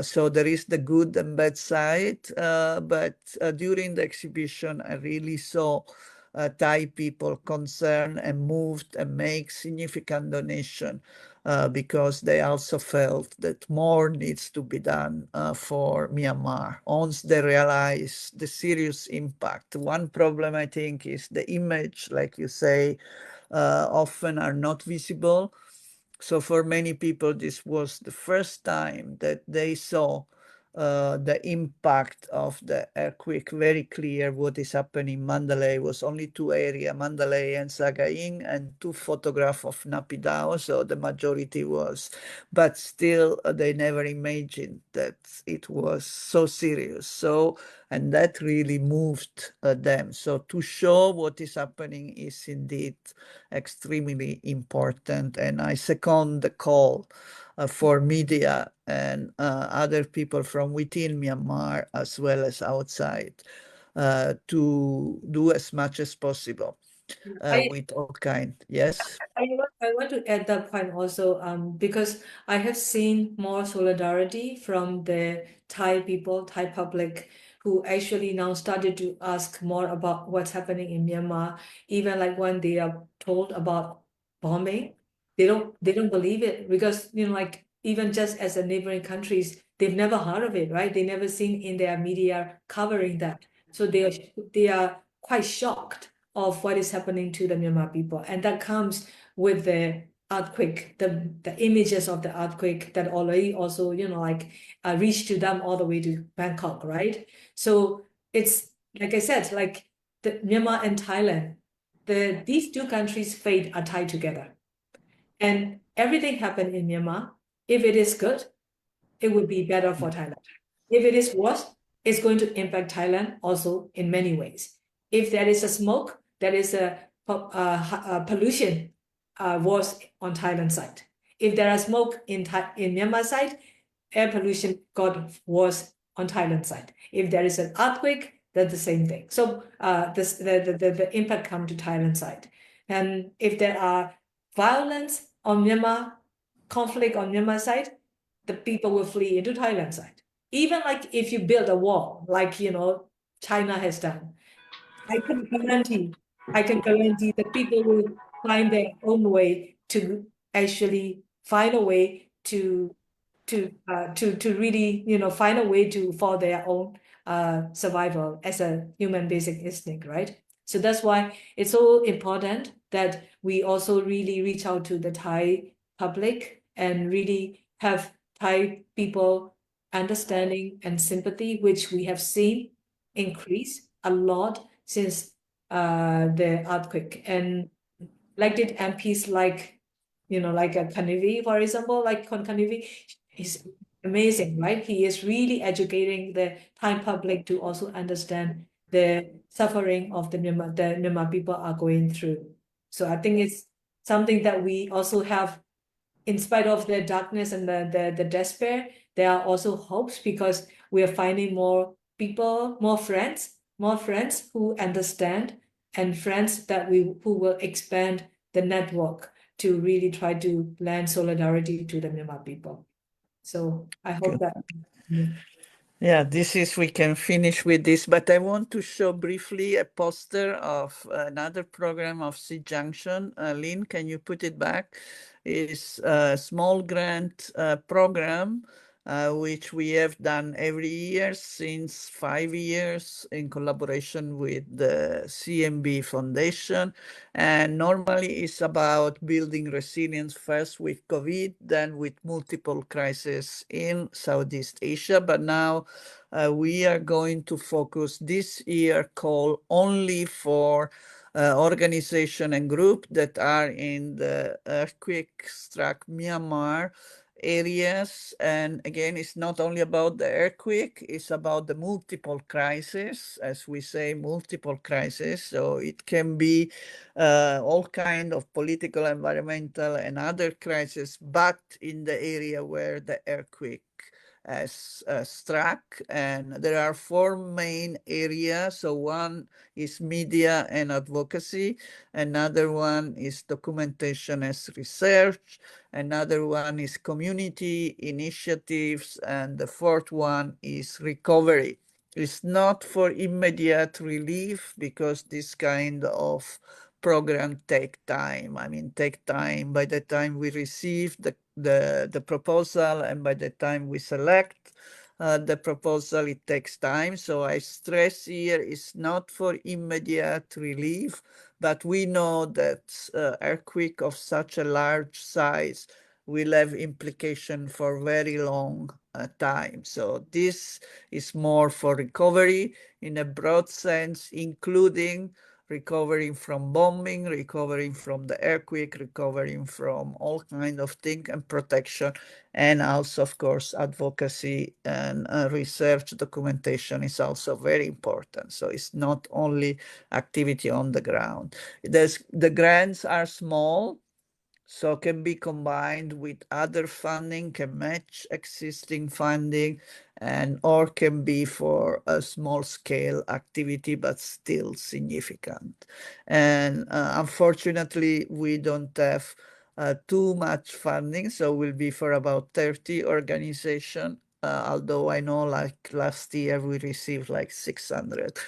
Speaker 1: So there is the good and bad side, but during the exhibition, I really saw Thai people concerned and moved and make significant donation because they also felt that more needs to be done for Myanmar once they realize the serious impact. One problem, I think, is the image, like you say, often are not visible. So for many people, this was the first time that they saw the impact of the earthquake very clear. What is happening in Mandalay was only two areas, Mandalay and Sagaing, and two photographs of Naypyidaw. So the majority was, but still they never imagined that it was so serious. So, and that really moved them. So to show what is happening is indeed extremely important. And I second the call for media and other people from within Myanmar as well as outside to do as much as possible with all kind. Yes.
Speaker 2: I want to add that point also, because I have seen more solidarity from the Thai people, Thai public, who actually now started to ask more about what's happening in Myanmar. Even like when they are told about bombing, they don't believe it because like even just as a neighboring countries, they've never heard of it, right? They never seen in their media covering that, so they are quite shocked of what is happening to the Myanmar people, and that comes with the earthquake, the images of the earthquake that already also like reached to them all the way to Bangkok, right? So it's like I said, like the Myanmar and Thailand these two countries' fate are tied together. And everything happened in Myanmar. If it is good, it would be better for Thailand. If it is worse, it's going to impact Thailand also in many ways. If there is a smoke, there is a pollution was on Thailand side. If there are smoke in Myanmar side, air pollution got worse on Thailand side. If there is an earthquake, that's the same thing. So the impact come to Thailand side. And if there are violence on Myanmar, conflict on Myanmar side, the people will flee into Thailand side. Even like if you build a wall, like China has done, I can guarantee that people will find their own way to actually find a way to really find a way to for their own survival as a human basic instinct, right? So that's why it's so important that we also really reach out to the Thai public and really have Thai people understanding and sympathy, which we have seen increase a lot since the earthquake. And elected MPs like like a Kanivi, for example, like Kon Kanivi is amazing, right? He is really educating the Thai public to also understand the suffering of the Myanmar people are going through. So I think it's something that we also have, in spite of the darkness and the despair, there are also hopes because we are finding more people, more friends who understand, and friends that who will expand the network to really try to lend solidarity to the Myanmar people. So I hope that.
Speaker 1: Yeah, we can finish with this, but I want to show briefly a poster of another program of SEAJunction. Lynn, can you put it back? It's a small grant program which we have done every year since 5 years in collaboration with the CMB Foundation. And normally it's about building resilience first with COVID, then with multiple crises in Southeast Asia. But now we are going to focus this year call only for organization and group that are in the earthquake-struck Myanmar areas. And again, it's not only about the earthquake, it's about the multiple crises, as we say, multiple crises. So it can be all kind of political, environmental, and other crises, but in the area where the earthquake has struck. And there are 4 main areas. So one is media and advocacy, another one is documentation as research, another one is community initiatives, and the 4th one is recovery. It's not for immediate relief because this kind of program take time. I mean, take time by the time we receive the proposal, and by the time we select the proposal, it takes time. So I stress here, it's not for immediate relief, but we know that earthquake of such a large size will have implication for very long time. So this is more for recovery in a broad sense, including recovering from bombing, recovering from the earthquake, recovering from all kind of things, and protection, and also, of course, advocacy and research documentation is also very important. So it's not only activity on the ground. The grants are small, so can be combined with other funding, can match existing funding, and or can be for a small scale activity, but still significant. And unfortunately, we don't have too much funding, so will be for about 30 organizations. Although I know like last year we received like 600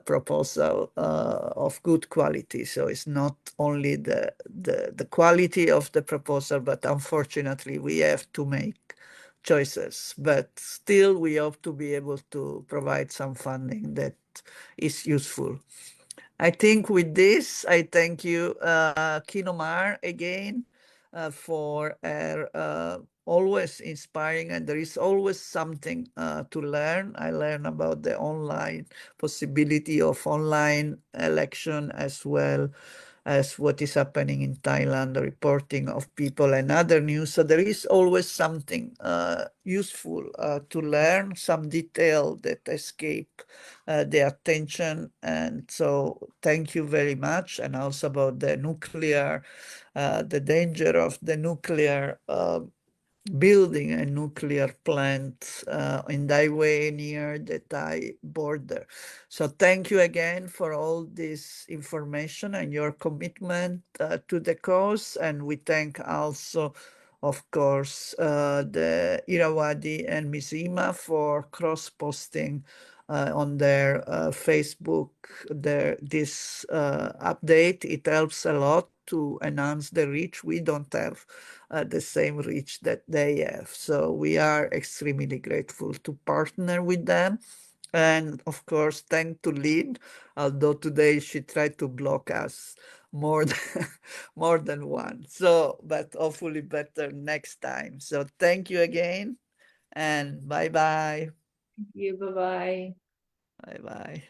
Speaker 1: proposal of good quality. So it's not only the quality of the proposal, but unfortunately we have to make choices. But still we hope to be able to provide some funding that is useful. I think with this, I thank you, Khin Ohmar, again. for her always inspiring, and there is always something to learn. I learn about the online possibility of online election, as well as what is happening in Thailand, the reporting of people and other news. So there is always something useful to learn, some detail that escape the attention. And so thank you very much. And also about the nuclear, the danger of the nuclear building a nuclear plant in Daiwei near the Thai border. So thank you again for all this information and your commitment to the cause. And we thank also, of course, the Irawadi and Mizima for cross-posting on their Facebook this update. It helps a lot to enhance the reach. We don't have the same reach that they have. So we are extremely grateful to partner with them. And of course, thank to Lynn, although today she tried to block us more than, more than one. So, but hopefully better next time. So thank you again, and bye-bye.
Speaker 2: Thank you. Bye-bye.
Speaker 1: Bye-bye.